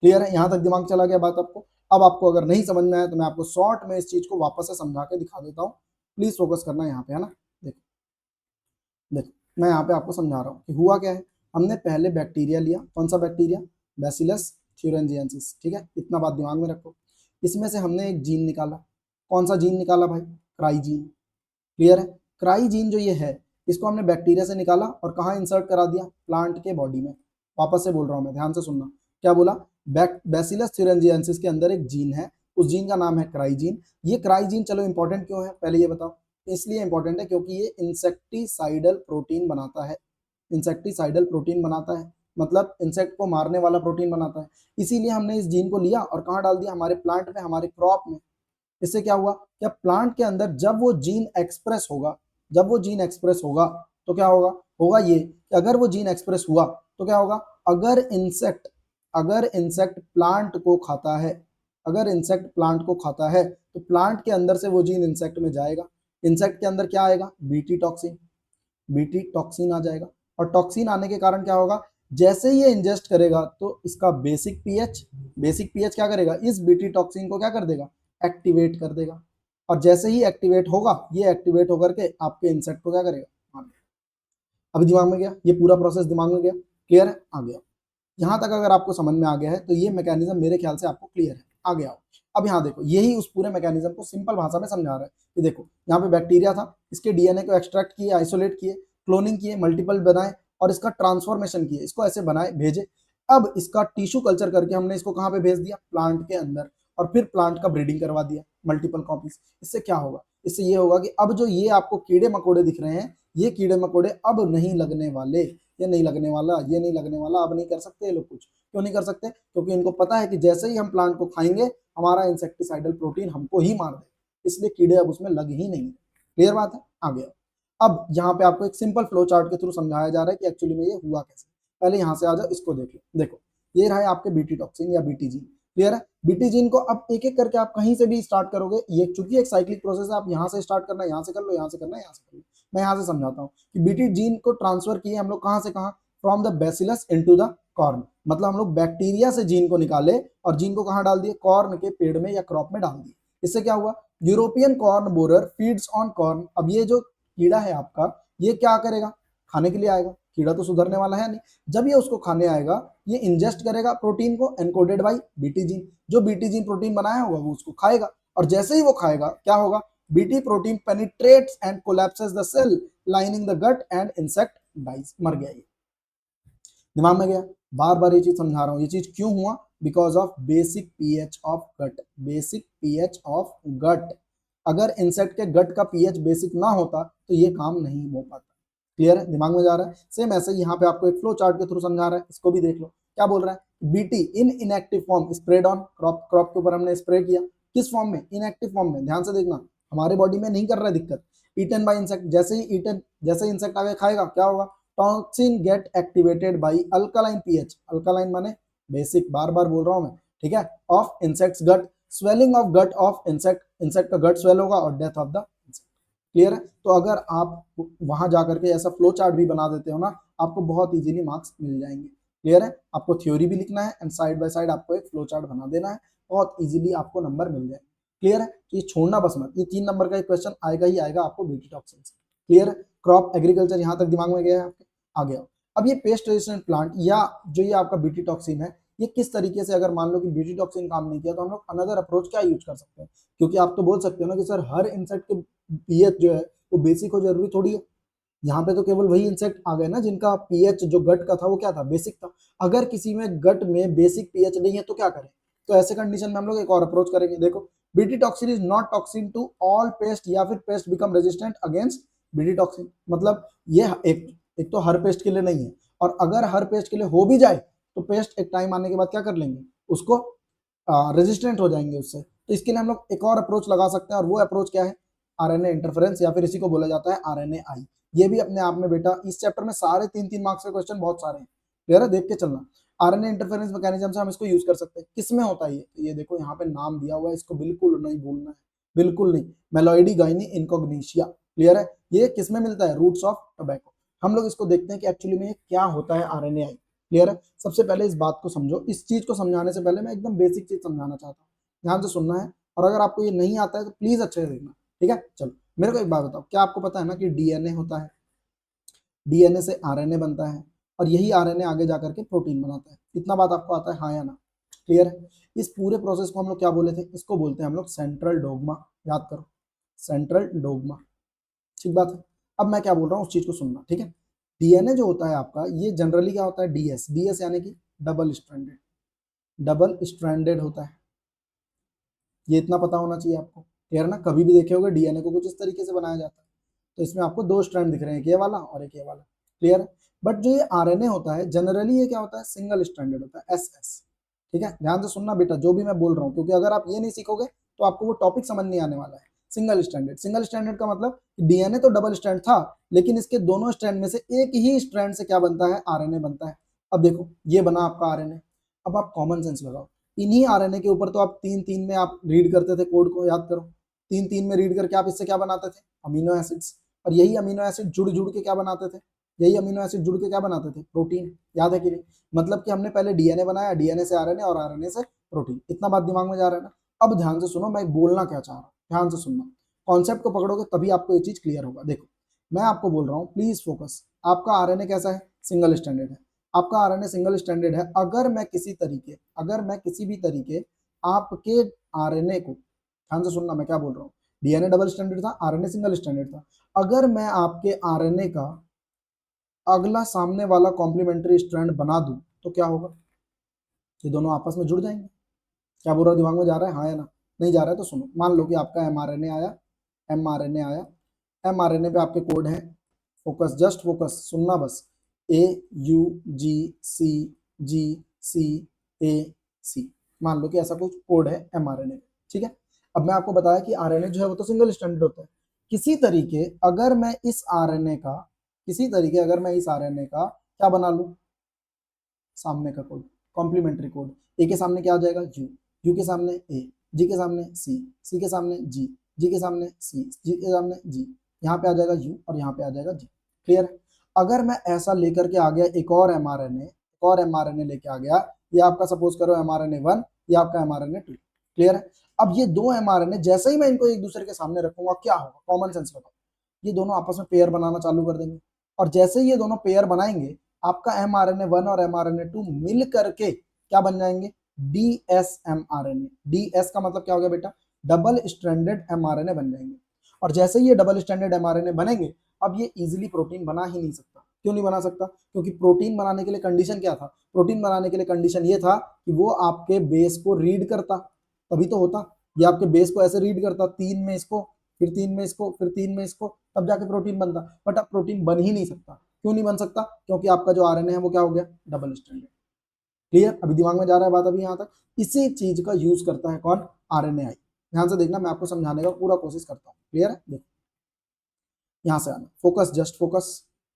क्लियर है, यहां तक दिमाग चला गया बात आपको। अब आपको अगर नहीं समझ में आया तो मैं आपको शॉर्ट में इस चीज को वापस से समझा के दिखा देता हूँ। प्लीज फोकस करना यहाँ पे, है ना। देखो देखो, मैं यहाँ पे आपको समझा रहा हूँ कि हुआ क्या है। हमने पहले बैक्टीरिया लिया, कौन सा बैक्टीरिया, बैसिलस थ्यूरेंजिएंसिस, ठीक है, इतना बात दिमाग में रखो। इसमें से हमने एक जीन निकाला, कौन सा जीन निकाला भाई, क्राई जीन। क्लियर है, क्राई जीन जो ये है, इसको हमने बैक्टीरिया से निकाला और कहाँ इंसर्ट करा दिया, प्लांट के बॉडी में। वापस से बोल रहा हूँ मैं, ध्यान से सुनना, क्या बोला, बैसिलस थ्यूरेंजिएंसिस के अंदर एक जीन है, उस जीन का नाम है क्राई जीन। ये क्राई जीन चलो इंपॉर्टेंट क्यों है, पहले ये बताओ। इसलिए इंपॉर्टेंट है क्योंकि ये इंसेक्टिसाइडल प्रोटीन बनाता है, इंसेक्टिसाइडल प्रोटीन बनाता है, मतलब इंसेक्ट को मारने वाला प्रोटीन बनाता है। इसीलिए हमने इस जीन को लिया और कहाँ डाल दिया, हमारे प्लांट में, हमारे क्रॉप में। इससे क्या हुआ, क्या प्लांट के अंदर जब वो जीन एक्सप्रेस होगा, जब वो जीन एक्सप्रेस होगा तो क्या होगा, होगा ये कि अगर वो जीन एक्सप्रेस हुआ तो क्या होगा, अगर इंसेक्ट प्लांट को खाता है, अगर इंसेक्ट प्लांट को खाता है तो प्लांट के अंदर से वो जीन इंसेक्ट में जाएगा। इंसेक्ट के अंदर क्या आएगा, बीटी टॉक्सिन, बीटी टॉक्सिन आ जाएगा। और टॉक्सिन आने के कारण क्या होगा, जैसे ही ये इंजेस्ट करेगा तो इसका बेसिक पीएच क्या करेगा, इस बीटी टॉक्सिन को क्या कर देगा, एक्टिवेट कर देगा। और जैसे ही एक्टिवेट होगा, ये एक्टिवेट होकर के आपके इंसेक्ट को क्या करेगा, मार देगा। अभी दिमाग में गया, ये पूरा प्रोसेस दिमाग में गया, क्लियर है, आ गया। यहां तक अगर आपको समझ में आ गया है तो ये मैकेनिज्म मेरे ख्याल से आपको क्लियर है, आ गया। अब यहाँ देखो, यही उस पूरे मैकेनिज्म को सिंपल भाषा में समझा रहा है कि देखो यहाँ पे बैक्टीरिया था, इसके डीएनए को एक्सट्रैक्ट किए, आइसोलेट किए, क्लोनिंग किए, मल्टीपल बनाए और इसका ट्रांसफॉर्मेशन किए, इसको ऐसे बनाए, भेजे। अब इसका टिश्यू कल्चर करके हमने इसको कहाँ पे भेज दिया, प्लांट के अंदर, और फिर प्लांट का ब्रीडिंग करवा दिया, मल्टीपल कॉपीज। इससे क्या होगा, इससे ये होगा कि अब जो ये आपको कीड़े मकोड़े दिख रहे हैं, ये कीड़े मकोड़े अब नहीं लगने वाले, ये नहीं लगने वाला, ये नहीं लगने वाला, अब नहीं कर सकते ये लोग कुछ। क्यों नहीं कर सकते, क्योंकि इनको पता है कि जैसे ही हम प्लांट को खाएंगे हमारा इंसेक्टिसाइडल प्रोटीन हमको ही मार दे, इसलिए कीड़े अब उसमें लग ही नहीं। क्लियर बात है, आ गया। अब यहाँ पे आपको एक सिंपल फ्लो चार्ट के थ्रू समझाया जा रहा है कि एक्चुअली में ये हुआ कैसे। पहले यहाँ से आ जाओ, इसको देख लो। देखो ये रहा है आपके बीटी टॉक्सिन या बीटीजी। क्लियर है, बीटी जीन को अब एक एक करके आप कहीं से भी स्टार्ट करोगे, ये चूंकि एक साइक्लिक प्रोसेस है, आप यहाँ से स्टार्ट करना, यहाँ से कर लो, यहाँ से करना, यहाँ से कर लो। मैं यहाँ से समझाता हूँ कि बीटी जीन को ट्रांसफर किए हम लोग कहाँ से कहाँ, from the bacillus into the corn, मतलब हम लोग बैक्टीरिया से जीन को निकाले और जीन को कहाँ डाल दिए, कॉर्न के पेड़ में या क्रॉप में डाल दिए। इससे क्या हुआ, European corn borer feeds on corn. अब ये जो कीड़ा है आपका, ये क्या करेगा, खाने के लिए आएगा, कीड़ा तो सुधरने वाला है नहीं। जब ये उसको खाने आएगा, ये इंजेस्ट करेगा प्रोटीन को एनकोडेड बाई बीटी जीन, जो बीटी जीन प्रोटीन बनाया होगा वो उसको खाएगा, और जैसे ही वो खाएगा क्या होगा, BT protein penetrates and collapses the cell lining the gut and insect dies, मर गया ये। दिमाग में गया, बार बार ये चीज समझा रहा हूँ, ये चीज क्यों हुआ, because of basic pH of gut, basic pH of gut. अगर इंसेक्ट के गट का पीएच बेसिक ना होता तो ये काम नहीं हो पाता। क्लियर है, दिमाग में जा रहा है। सेम ऐसे ही यहाँ पे आपको एक फ्लो चार्ट के थ्रू समझा रहा है, इसको भी देख लो। क्या बोल रहा है, BT in inactive form spread on crop, crop के ऊपर हमने स्प्रे किया, किस फॉर्म में, इनएक्टिव फॉर्म में। ध्यान से देखना, हमारे बॉडी में नहीं कर रहा है दिक्कत। ईटन बाय इंसेक्ट, जैसे ही ईटन, जैसे इंसेक्ट आगे खाएगा क्या होगा, toxin get activated by alkaline pH, alkaline माने बेसिक, बार बार बोल रहा हूं मैं, ठीक है, of insects gut, swelling of gut of insect, insect का गट स्वेल होगा और death of the insect. Clear है। तो अगर आप वहां जाकर के ऐसा फ्लो चार्ट भी बना देते हो ना, आपको बहुत इजीली मार्क्स मिल जाएंगे। क्लियर है, आपको थ्योरी भी लिखना है एंड साइड बाय साइड आपको एक फ्लो चार्ट बना देना है, बहुत इजीली आपको नंबर मिल जाएंगे। क्लियर है, तो ये छोड़ना बस मत, ये 3 नंबर का एक क्वेश्चन आएगा ही आएगा आपको बीटी टॉक्सिन से। क्लियर है, क्रॉप एग्रीकल्चर यहाँ तक दिमाग में गया है आपके, आ गया। अब ये पेस्ट रेजिस्टेंट प्लांट या जो ये आपका बीटी टॉक्सिन है, ये किस तरीके से, अगर मान लो कि बीटी टॉक्सिन काम नहीं किया तो हम लोग अनदर अप्रोच क्या यूज कर सकते हैं, क्योंकि आप तो बोल सकते हो ना कि सर हर इंसेक्ट के पीएच जो है वो बेसिक हो, जरूरी थोड़ी है। यहाँ पे तो केवल वही इंसेक्ट आ गए ना जिनका पीएच जो गट का था वो क्या था, बेसिक था। अगर किसी में गट में बेसिक पीएच नहीं है तो क्या करें, तो ऐसे कंडीशन में हम लोग एक और अप्रोच करेंगे। देखो, BT toxin is not toxin to all pest, या फिर pest become resistant against BT toxin, मतलब ये एक तो हर पेस्ट के लिए नहीं है, और अगर हर पेस्ट के लिए हो भी जाए तो पेस्ट एक टाइम आने के बाद क्या कर लेंगे, उसको रेजिस्टेंट हो जाएंगे उससे। तो इसके लिए हम लोग एक और अप्रोच लगा सकते हैं, और वो अप्रोच क्या है, आरएनए इंटरफेरेंस, या फिर इसी को बोला जाता है आरएनए आई। ये भी अपने आप में बेटा इस चैप्टर में सारे 3-3 मार्क्स के क्वेश्चन बहुत सारे हैं। क्लियर है, देख के चलना। आरएनए इंटरफेरेंस मैकेनिज्म से हम इसको यूज कर सकते हैं, किसमें होता है ये देखो यहाँ पे नाम दिया हुआ है, इसको बिल्कुल नहीं भूलना है, बिल्कुल नहीं, मेलोइडी गाइनी इनकॉग्निशिया। क्लियर है, ये किसमें मिलता है, रूट्स ऑफ टोबैको। हम लोग इसको देखते हैं कि एक्चुअली में क्या होता है आरएनए आई। क्लियर है, सबसे पहले इस बात को समझो, इस चीज को समझाने से पहले मैं एकदम बेसिक चीज समझाना चाहता हूँ, ध्यान से सुनना है, और अगर आपको ये नहीं आता है तो प्लीज अच्छे से देखना। ठीक है, चलो मेरे को एक बात बताओ, क्या आपको पता है ना कि डीएनए होता है, डीएनए से आरएनए बनता है, और यही आरएनए आगे जाकर के प्रोटीन बनाता है। इतना बात आपको आता है, हाँ या ना। क्लियर है, इस पूरे प्रोसेस को हम लोग क्या बोले थे, इसको बोलते हैं हम लोग सेंट्रल डोग्मा, याद करो, सेंट्रल डोग्मा। ठीक बात है, अब मैं क्या बोल रहा हूँ उस चीज को सुनना। ठीक है, डीएनए जो होता है आपका, ये जनरली क्या होता है, डीएस, डीएस यानी कि डबल स्ट्रैंडेड, डबल स्ट्रैंडेड होता है, ये इतना पता होना चाहिए आपको। क्लियर ना, कभी भी देखे होगे डीएनए को कुछ इस तरीके से बनाया जाता है, तो इसमें आपको 2 स्ट्रैंड दिख रहे हैं, एक ये वाला और एक ये वाला। क्लियर है, बट जो ये आरएनए होता है जनरली ये क्या होता है, सिंगल स्ट्रैंडेड होता है, एसएस। ठीक है, ध्यान से सुनना बेटा जो भी मैं बोल रहा हूँ, क्योंकि अगर आप ये नहीं सीखोगे तो आपको वो टॉपिक समझ नहीं आने वाला है। सिंगल स्ट्रैंडेड, सिंगल स्ट्रैंडेड का मतलब डीएनए तो डबल स्ट्रैंड था, लेकिन इसके दोनों स्ट्रैंड में से एक ही स्ट्रैंड से क्या बनता है, आरएनए बनता है। अब देखो ये बना आपका आरएनए, अब आप कॉमन सेंस लगाओ, इन्हीं आरएनए के ऊपर तो आप 3-3 में आप रीड करते थे कोड को, याद करो, 3-3 में रीड करके आप इससे क्या बनाते थे, अमीनो एसिड्स, और यही अमीनो एसिड जुड़ जुड़ के क्या बनाते थे, यही अमीनो एसिड जुड़ के क्या बनाते थे, प्रोटीन। याद है कि नहीं, मतलब कि हमने पहले डीएनए बनाया, डीएनए से आरएनए और आरएनए से प्रोटीन। इतना बात दिमाग में जा रहा है ना। अब ध्यान से सुनो, मैं बोलना क्या चाह रहा हूँ, ध्यान से सुनना, कॉन्सेप्ट को पकड़ोगे तभी आपको ये चीज क्लियर होगा। देखो मैं आपको बोल रहा हूँ, प्लीज फोकस। आपका आरएनए कैसा है, सिंगल स्टैंडर्ड है, आपका आरएनए सिंगल स्टैंडर्ड है। अगर मैं किसी भी तरीके आपके आरएनए को, ध्यान से सुनना मैं क्या बोल रहा हूँ, डीएनए डबल स्टैंडर्ड था, आरएनए सिंगल स्टैंडर्ड था, अगर मैं आपके आरएनए का अगला सामने वाला कॉम्प्लीमेंट्री स्ट्रैंड बना दूं तो क्या होगा, ये दोनों आपस में जुड़ जाएंगे। क्या बोल रहा दिमाग में जा रहा है, हाँ या ना, नहीं जा रहा है तो सुनो। मान लो कि आपका एमआरएनए आया, एमआरएनए आया, एमआरएनए पे आपके कोड है, फोकस, जस्ट फोकस, सुनना बस, ए यू जी सी जी सी ए सी, मान लो कि ऐसा कुछ कोड है एमआरएनए। ठीक है, अब मैं आपको बताया कि आरएनए जो है वो तो सिंगल स्टैंडर्ड होता है। किसी तरीके अगर मैं इस आरएनए का, किसी तरीके अगर मैं इस आरएनए का क्या बना लूं, सामने का कोड, कॉम्प्लीमेंट्री कोड, ए के सामने क्या आ जाएगा, यू। यू के सामने ए, जी के सामने सी, सी के सामने जी, जी के सामने सी, जी के सामने जी, यहाँ पे आ जाएगा यू और यहाँ पे आ जाएगा जी। क्लियर है। अगर मैं ऐसा लेकर के आ गया एक और एमआरएनए, एक और एमआरएनए लेके आ गया, ये आपका सपोज करो एमआरएनए 1, ये आपका एमआरएनए 2। क्लियर है। अब ये दो एमआरएनए जैसे ही मैं इनको एक दूसरे के सामने रखूंगा क्या होगा, कॉमन सेंस बताओ, ये दोनों आपस में पेयर बनाना चालू कर देंगे, और जैसे ही ये दोनों पेयर बनाएंगे आपका एमआरएनए 1 और एमआरएनए 2 मिल करके क्या बन जाएंगे, डीएसएमआरएनए। डीएस का मतलब क्या हो गया बेटा, डबल स्ट्रैंडेड एमआरएनए बन जाएंगे। और जैसे ही ये डबल स्ट्रैंडेड एमआरएनए बनेंगे, अब ये इजीली प्रोटीन बना ही नहीं सकता। क्यों नहीं बना सकता, क्योंकि प्रोटीन बनाने के लिए कंडीशन क्या था, प्रोटीन बनाने के लिए कंडीशन ये था कि वो आपके बेस को रीड करता, तभी तो होता। ये आपके बेस को ऐसे रीड करता, 3 में इसको, फिर 3 में इसको, फिर 3 में इसको, तब जाके प्रोटीन बनता। बट अब प्रोटीन बन ही नहीं सकता। क्यों नहीं बन सकता, क्योंकि आपका जो आरएनए है वो क्या हो गया, डबल स्ट्रैंडेड। क्लियर, अभी दिमाग में जा रहा है बात अभी यहाँ तक। इसी चीज का यूज करता है कौन, आरएनए। ध्यान से देखना, मैं आपको समझाने का पूरा कोशिश करता हूँ। क्लियर है, देखो यहाँ से आना, फोकस, जस्ट फोकस।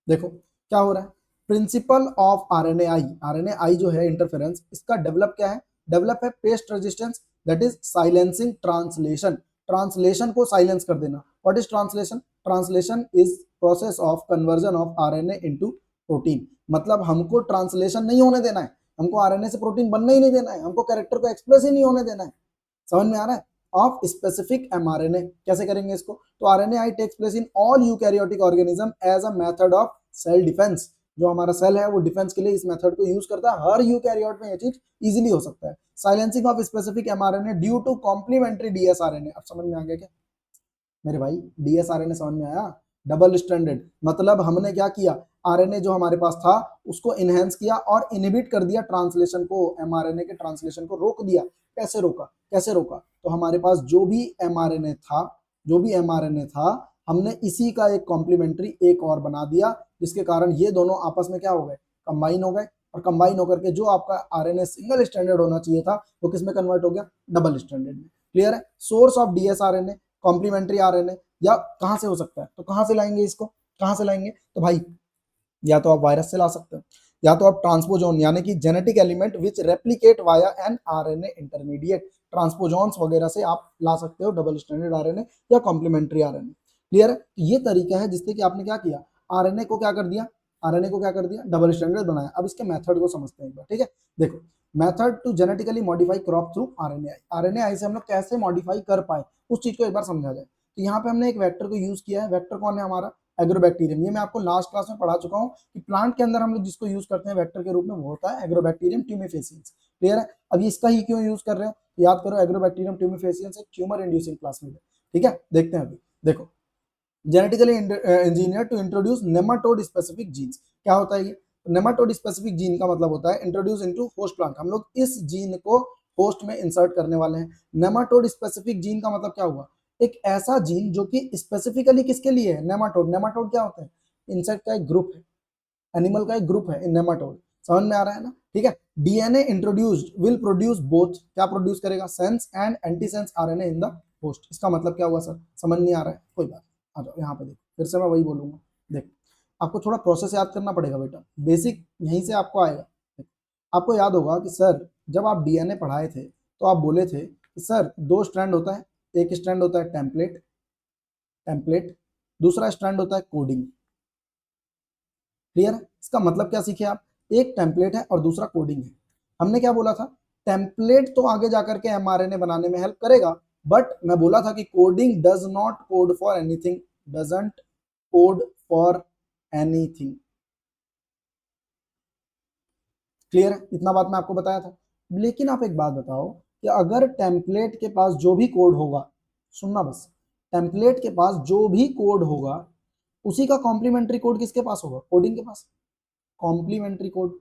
देखो क्या हो रहा है, प्रिंसिपल ऑफ आरएनएआई, आरएनएआई जो है इंटरफेरेंस, इसका डेवलप क्या है, डेवलप है paste resistance, that is silencing translation. Translation को साइलेंस कर देना। What is translation, translation is process of conversion of RNA into protein. मतलब हमको ट्रांसलेशन नहीं होने देना है, हमको आरएनए से प्रोटीन बनने ही नहीं देना है, हमको कैरेक्टर को एक्सप्रेस ही नहीं होने देना है। समझ में आ रहा है, ऑफ स्पेसिफिक एमआरएनए। कैसे करेंगे इसको, तो RNA takes place in all eukaryotic organism as a method of cell defence. जो हमारा सेल है वो डिफेंस के लिए इस मेथड को यूज करता है। हर यूकैरियोट में ये चीज इजीली हो सकता है। Silencing of specific mRNA due to complementary dsRNA. अब समझ में आ गया क्या मेरे भाई, डीएसआरएनए समझ में आया, डबल स्ट्रैंडेड। मतलब हमने क्या किया, आरएनए जो हमारे पास था उसको इनहेंस किया और इनहिबिट कर दिया ट्रांसलेशन को, एमआरएनए के ट्रांसलेशन को रोक दिया। कैसे रोका, कैसे रोका, तो हमारे पास जो भी एमआरएनए था, जो भी एमआरएनए था, हमने इसी का एक कॉम्प्लीमेंट्री एक और बना दिया, जिसके कारण ये दोनों आपस में क्या हो गए, कंबाइन हो गए। और कंबाइन होकर के जो आपका आरएनए सिंगल स्ट्रैंडेड होना चाहिए था वो किस में कन्वर्ट हो गया, डबल स्ट्रैंडेड में। क्लियर है। सोर्स ऑफ डीएसआरएनए कॉम्प्लीमेंट्री आरएनए, या कहां से हो सकता है, तो कहां से लाएंगे इसको, कहां से लाएंगे, तो भाई या तो आप वायरस से ला सकते हो, या तो आप ट्रांसपोजोन यानी कि genetic element which replicate via an RNA intermediate, transposons वगैरह से आप ला सकते हो डबल स्ट्रैंडेड आरएनए या कॉम्प्लीमेंट्री आरएनए। क्लियर है। ये तरीका है जिससे कि आपने क्या किया, आरएनए को क्या कर दिया, आरएनए को क्या कर दिया, डबल स्ट्रैंडेड बनाया। अब इसके मेथड को समझते हैं एक बार, ठीक है। देखो, method to genetically modify crop through RNA. RNA से हम लोग कैसे मॉडिफाई कर पाए उस चीज को एक बार समझा जाए। तो यहाँ पे हमने एक वेक्टर को यूज किया है। वेक्टर कौन है हमारा, एग्रोबैक्टीरियम। ये मैं आपको लास्ट क्लास में पढ़ा चुका हूँ कि प्लांट के अंदर हम लोग जिसको यूज करते हैं वेक्टर के रूप में वो होता है एग्रोबैक्टीरियम ट्यूमेफेसियंस। क्लियर है। अब इसका ही क्यों यूज कर रहे हो, याद करो, एग्रोबैक्टीरियम ट्यूमेफेसियंस एक ट्यूमर इंड्यूसिंग प्लाज्मिड है। ठीक है, देखते हैं अभी। देखो, genetically engineer to introduce nematode specific genes. क्या होता है ये, नेमाटोड स्पेसिफिक जीन का मतलब होता है इंट्रोड्यूस इनटू होस्ट प्लांट। हम लोग इस जीन को होस्ट में इंसर्ट करने वाले हैं। नेमाटोड स्पेसिफिक जीन का मतलब क्या हुआ, एक ऐसा जीन जो कि स्पेसिफिकली किसके लिए है, नेमाटोड। नेमाटोड क्या होता है, इंसेक्ट का एक ग्रुप है, एनिमल का एक ग्रुप है नेमाटोड। समझ में आ रहा है ना, ठीक है। DNA introduced will produce both, क्या प्रोड्यूस करेगा, sense and antisense RNA in the host. इसका मतलब क्या हुआ सर, समझ नहीं आ रहा है, कोई बात, आ जाओ यहाँ पे देखो, फिर से मैं वही बोलूंगा। देखो, आपको थोड़ा प्रोसेस याद करना पड़ेगा बेटा, बेसिक यहीं से आपको आएगा। आपको याद होगा कि सर जब आप डीएनए पढ़ाए थे तो आप बोले थे कि सर दो स्ट्रैंड होता है, एक स्ट्रैंड होता है टेम्पलेट, टेम्पलेट, दूसरा स्ट्रैंड होता है कोडिंग। क्लियर है। इसका मतलब क्या सीखे आप, एक टेम्पलेट है और दूसरा कोडिंग है। हमने क्या बोला था, टेम्पलेट तो आगे जाकर के एमआरएनए बनाने में हेल्प करेगा, बट मैं बोला था कि coding does not code for anything, doesn't code for anything. Clear है, इतना बात मैं आपको बताया था। लेकिन आप एक बात बताओ कि अगर टेम्पलेट के पास जो भी कोड होगा, सुनना बस, टेम्पलेट के पास जो भी कोड होगा उसी का कॉम्प्लीमेंट्री कोड किसके पास होगा, कोडिंग के पास। कॉम्प्लीमेंट्री कोड,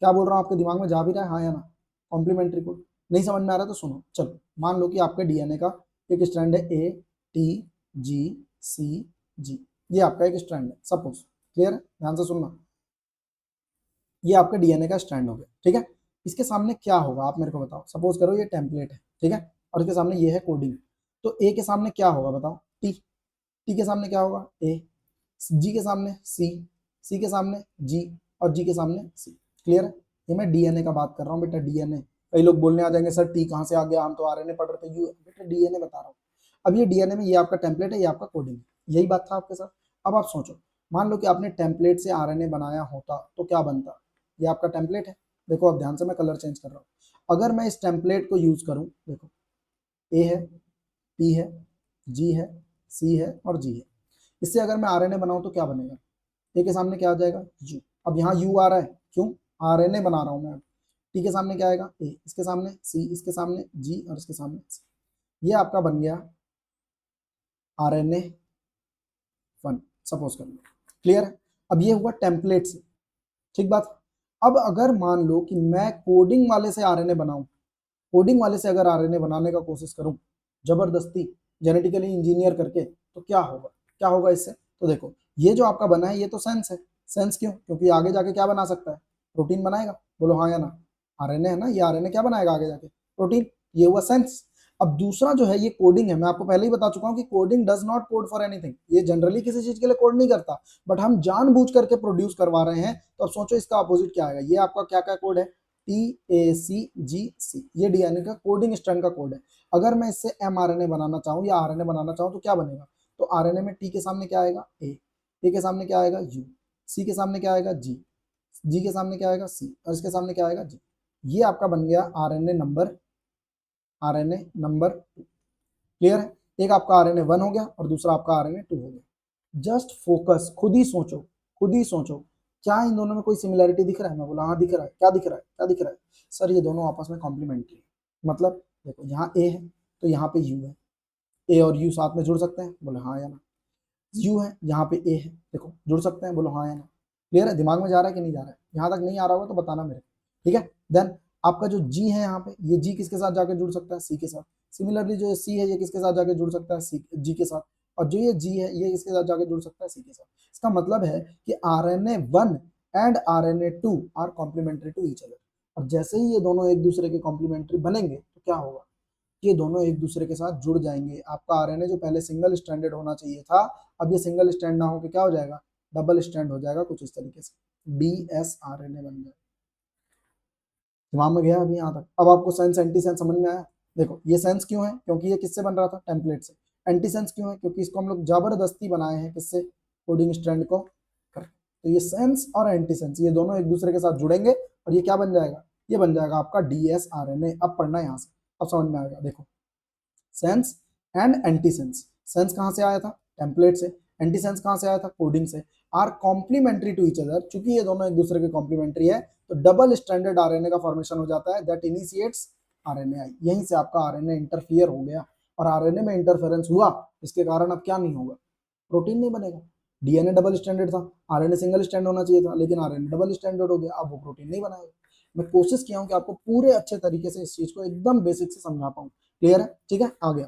क्या बोल रहा हूँ आपके दिमाग में जा भी रहा है, हाँ या ना। कॉम्प्लीमेंट्री कोड नहीं समझ में आ रहा तो सुनो, चलो मान लो कि आपके डीएनए का एक स्ट्रैंड है ए टी जी सी जी, ये आपका एक स्ट्रैंड है सपोज। क्लियर है, ध्यान से सुनना, ये आपका डीएनए का स्ट्रैंड हो गया, ठीक है। इसके सामने क्या होगा आप मेरे को बताओ, सपोज करो ये टेम्पलेट है, ठीक है, और इसके सामने ये है कोडिंग। तो ए के सामने क्या होगा बताओ, टी, टी के सामने क्या होगा, ए, जी के सामने सी, सी के सामने जी, और जी के सामने सी। क्लियर है। ये मैं डीएनए का बात कर रहा हूँ बेटा, डीएनए, कई लोग बोलने आ जाएंगे सर टी कहाँ से आ गया, हम तो आरएनए पढ़ रहे थे। यू बेटा डीएनए बता रहा हूँ। अब ये डीएनए में ये आपका टेम्पलेट है, ये आपका कोडिंग है, यही बात था आपके साथ। अब आप सोचो, मान लो कि आपने टेम्पलेट से आरएनए बनाया होता तो क्या बनता। ये आपका टेम्पलेट है, देखो अब ध्यान से मैं कलर चेंज कर रहा हूँ। अगर मैं इस टेम्पलेट को यूज करूँ, देखो ए है, पी है, जी है, सी है और जी है। इससे अगर मैं आरएनए बनाऊं तो क्या बनेगा, ए के सामने क्या आ जाएगा, यू। अब यहाँ यू आ रहा है, क्यों, आरएनए बना रहा हूं मैं। टी के सामने क्या आएगा, ए, इसके सामने सी, इसके सामने जी और इसके सामने सी। ये आपका बन गया आरएनए 1, सपोज कर लो। क्लियर है। अब ये हुआ टेम्पलेट से, ठीक बात। अब अगर मान लो कि मैं कोडिंग वाले से आरएनए बनाऊं, कोडिंग वाले से अगर आरएनए बनाने का कोशिश करूं जबरदस्ती, जेनेटिकली इंजीनियर करके, तो क्या होगा, क्या होगा इससे। तो देखो ये जो आपका बना है ये तो सेंस है। सेंस क्यों, क्योंकि आगे जाके क्या बना सकता है, प्रोटीन बनाएगा। बोलो हाँ या ना, आरएनए है ना, ये आरएनए क्या बनाएगा आगे जाके, प्रोटीन। ये हुआ सेंस। अब दूसरा जो है ये कोडिंग है। मैं आपको पहले ही बता चुका हूं कि coding does not code for anything, ये जनरली किसी चीज के लिए कोड नहीं करता, बट हम जानबूझ करके प्रोड्यूस करवा रहे हैं। तो अब सोचो इसका अपोजिट क्या आएगा। ये आपका क्या क्या कोड है, TACGC, ये डीएनए का कोडिंग स्ट्रैंड का कोड है। अगर मैं इससे mRNA बनाना चाहूँ या आरएनए बनाना चाहूँ तो क्या बनेगा। तो आरएनए में टी के सामने क्या आएगा, ए के सामने क्या आएगा, यू, सी के सामने क्या आएगा, जी के सामने क्या आएगा, सी, और इसके सामने क्या आएगा, जी। ये आपका बन गया आरएनए नंबर 2। क्लियर है। एक आपका आरएनए 1 हो गया और दूसरा आपका आरएनए 2 हो गया। जस्ट फोकस, खुद ही सोचो, खुद ही सोचो, क्या इन दोनों में कोई सिमिलैरिटी दिख रहा है। मैं बोला हाँ दिख रहा है। क्या दिख रहा है, क्या दिख रहा है सर, ये दोनों आपस में कॉम्प्लीमेंट्री है। मतलब देखो यहाँ ए है तो यहाँ पे यू है, ए और यू साथ में जुड़ सकते हैं, बोले हाँ या ना। यू है, यहाँ पे ए है, देखो जुड़ सकते हैं, बोलो हाँ या ना। क्लियर है, दिमाग में जा रहा है कि नहीं जा रहा है। यहाँ तक नहीं आ रहा होगा तो बताना मेरे, ठीक है। देन आपका जो जी है यहाँ पे, ये जी किसके साथ जाके जुड़ सकता है, सी के साथ। सिमिलरली जो सी है ये किसके साथ जाके जुड़ सकता है, सी, जी के साथ। और जो ये जी है ये किसके साथ जाके जुड़ सकता है, सी के साथ। इसका मतलब है कि RNA 1 and RNA 2 are complementary to each other. और जैसे ही ये दोनों एक दूसरे के कॉम्प्लीमेंट्री बनेंगे तो क्या होगा, ये दोनों एक दूसरे के साथ जुड़ जाएंगे। आपका आरएनए जो पहले सिंगल स्ट्रैंडेड होना चाहिए था, अब ये सिंगल स्ट्रैंड ना होकर क्या हो जाएगा, डबल स्ट्रैंड हो जाएगा, कुछ इस तरीके से DSRNA बन जाएगा। दिमाग में गया अभी यहाँ तक। अब आपको सेंस एंटी सेंस समझ में आया। देखो ये सेंस क्यों है, क्योंकि ये किससे बन रहा था, टेम्पलेट से। एंटी सेंस क्यों है, क्योंकि इसको हम लोग जबरदस्ती बनाए हैं, किससे, कोडिंग स्ट्रैंड को कर। तो ये सेंस और एंटी सेंस ये दोनों एक दूसरे के साथ जुड़ेंगे और ये क्या बन जाएगा, ये बन जाएगा आपका DSRNA। अब पढ़ना यहाँ से, अब समझ में आएगा। देखो sense and anti sense, sense कहाँ से आया था, टेम्पलेट से। एंटी सेंस कहाँ से आया था, कोडिंग से। Are complementary to each other, चूंकि ये दोनों एक दूसरे के कॉम्प्लीमेंट्री है तो डबल स्टैंडर्ड आरएनए का फॉर्मेशन हो जाता है, दैट इनिशिएट्स आरएनए। यहीं से आपका आरएनए इंटरफियर हो गया और आरएनए में इंटरफेरेंस हुआ, इसके कारण अब क्या नहीं होगा, प्रोटीन नहीं बनेगा। डीएनए डबल स्टैंडर्ड था, आरएनए सिंगल स्टैंड होना चाहिए था, लेकिन आरएनए डबल स्टैंडर्ड हो गया, अब वो प्रोटीन नहीं बनाएगा। मैं कोशिश किया हूं कि आपको पूरे अच्छे तरीके से इस चीज को एकदम बेसिक से समझा पाऊं। क्लियर है, ठीक है। आ गया।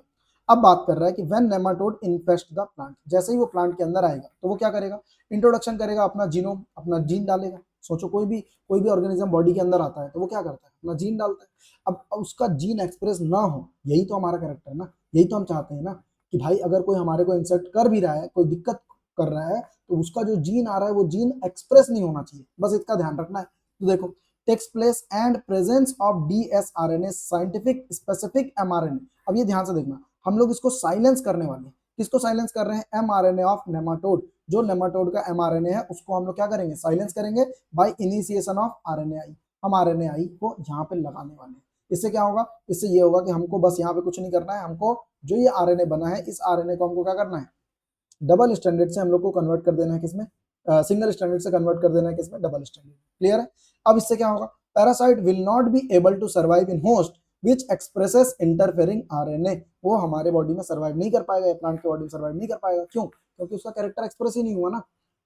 अब बात कर रहा है कि व्हेन नेमाटोड इन्फेस्ट द प्लांट, जैसे ही वो प्लांट के अंदर आएगा तो वो क्या करेगा, इंट्रोडक्शन करेगा, अपना जीनोम, अपना जीन डालेगा। सोचो कोई भी ऑर्गेनिज्म बॉडी के अंदर आता है तो वो क्या करता है, अपना जीन डालता है। अब उसका जीन एक्सप्रेस ना हो, यही तो हमारा कैरेक्टर है ना, यही तो हम चाहते हैं ना कि भाई अगर कोई हमारे को इंसल्ट कर भी रहा है, कोई दिक्कत कर रहा है, तो उसका जो जीन आ रहा है वो जीन एक्सप्रेस नहीं होना चाहिए, बस इसका ध्यान रखना है। तो देखो takes place and presence of DSRNA scientific specific mRNA। अब ये ध्यान से देखना, हम लोग इसको साइलेंस करने वाले हैं। किसको साइलेंस कर रहे हैं, mRNA ऑफ नेमाटोड। जो नेमाटोड का mRNA है उसको हम लोग क्या करेंगे, साइलेंस करेंगे बाय इनिशिएशन ऑफ RNAi। हम RNAi को यहाँ पे लगाने वाले हैं। इससे क्या होगा, इससे ये होगा कि हमको बस यहाँ पे कुछ नहीं करना है, हमको जो ये RNA बना है इस RNA को हमको क्या करना है, डबल स्टैंडर्ड से हम लोग को कन्वर्ट कर देना है किसमें, सिंगल स्टैंडर्ड से कन्वर्ट कर देना है किसमें, डबल स्टैंडर्ड। क्लियर है। अब इससे क्या होगा, parasite will not be able to survive in host which expresses interfering RNA. वो हमारे बॉडी में सर्वाइव नहीं कर पाएगा, प्लांट के बॉडी में सर्वाइव नहीं कर पाएगा। क्यों, क्योंकि उसका कैरेक्टर एक्सप्रेस ही नहीं हुआ ना।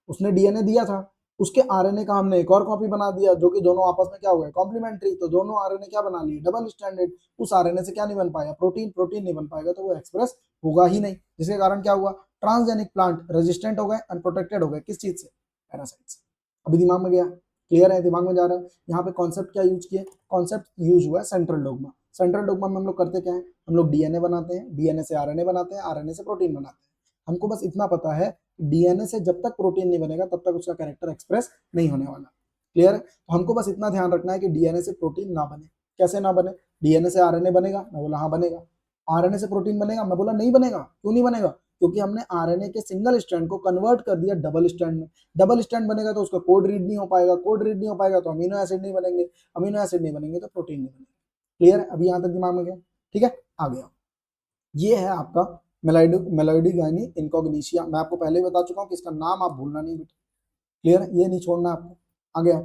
उसने डीएनए दिया था, उसके आरएनए का हमने एक और कॉपी बना दिया जो कि दोनों आपस में क्या हो गए, कॉम्प्लीमेंट्री। तो दोनों आरएनए क्या बना लिए, डबल स्टैंडर्ड। उस आरएनए से क्या नहीं बन पाएगा, प्रोटीन। प्रोटीन नहीं बन पाएगा तो वो एक्सप्रेस होगा ही नहीं, जिसके कारण क्या हुआ, ट्रांसजेनिक प्लांट रेजिस्टेंट हो गए, अनप्रोटेक्टेड हो गए। किस चीज से, पैरासाइट से। अभी दिमाग में गया, क्लियर है, दिमाग में जा रहा है। यहाँ पे कॉन्सेप्ट क्या यूज किए, कॉन्सेप्ट यूज हुआ है सेंट्रल डोग्मा। सेंट्रल डोग्मा में हम लोग करते क्या है, हम लोग डीएनए बनाते हैं, डीएनए से आरएनए बनाते हैं, आरएनए से प्रोटीन बनाते हैं। हमको बस इतना पता है, डीएनए से जब तक प्रोटीन नहीं बनेगा तब तक उसका कैरेक्टर एक्सप्रेस नहीं होने वाला। क्लियर है। तो हमको बस इतना ध्यान रखना है कि डीएनए से प्रोटीन ना बने। कैसे ना बने? डीएनए से आरएनए बनेगा? मैं बोला हाँ बनेगा। आरएनए से प्रोटीन बनेगा? मैं बोला नहीं बनेगा। क्यों नहीं बनेगा? क्योंकि हमने आरएनए के सिंगल स्ट्रैंड को कन्वर्ट कर दिया डबल स्ट्रैंड में। डबल स्ट्रैंड बनेगा तो उसका कोड रीड नहीं हो पाएगा, कोड रीड नहीं हो पाएगा तो अमीनो एसिड नहीं बनेंगे, अमीनो एसिड नहीं बनेंगे तो प्रोटीन नहीं बनेगा। क्लियर है? अभी यहाँ तक दिमाग में गया? ठीक है, आ गया। ये है आपका मेलोडी गायनी इनकॉग्निशिया। मैं आपको पहले ही बता चुका हूँ कि इसका नाम आप भूलना नहीं बेटा। क्लियर है? ये नहीं छोड़ना आपको। आ गया।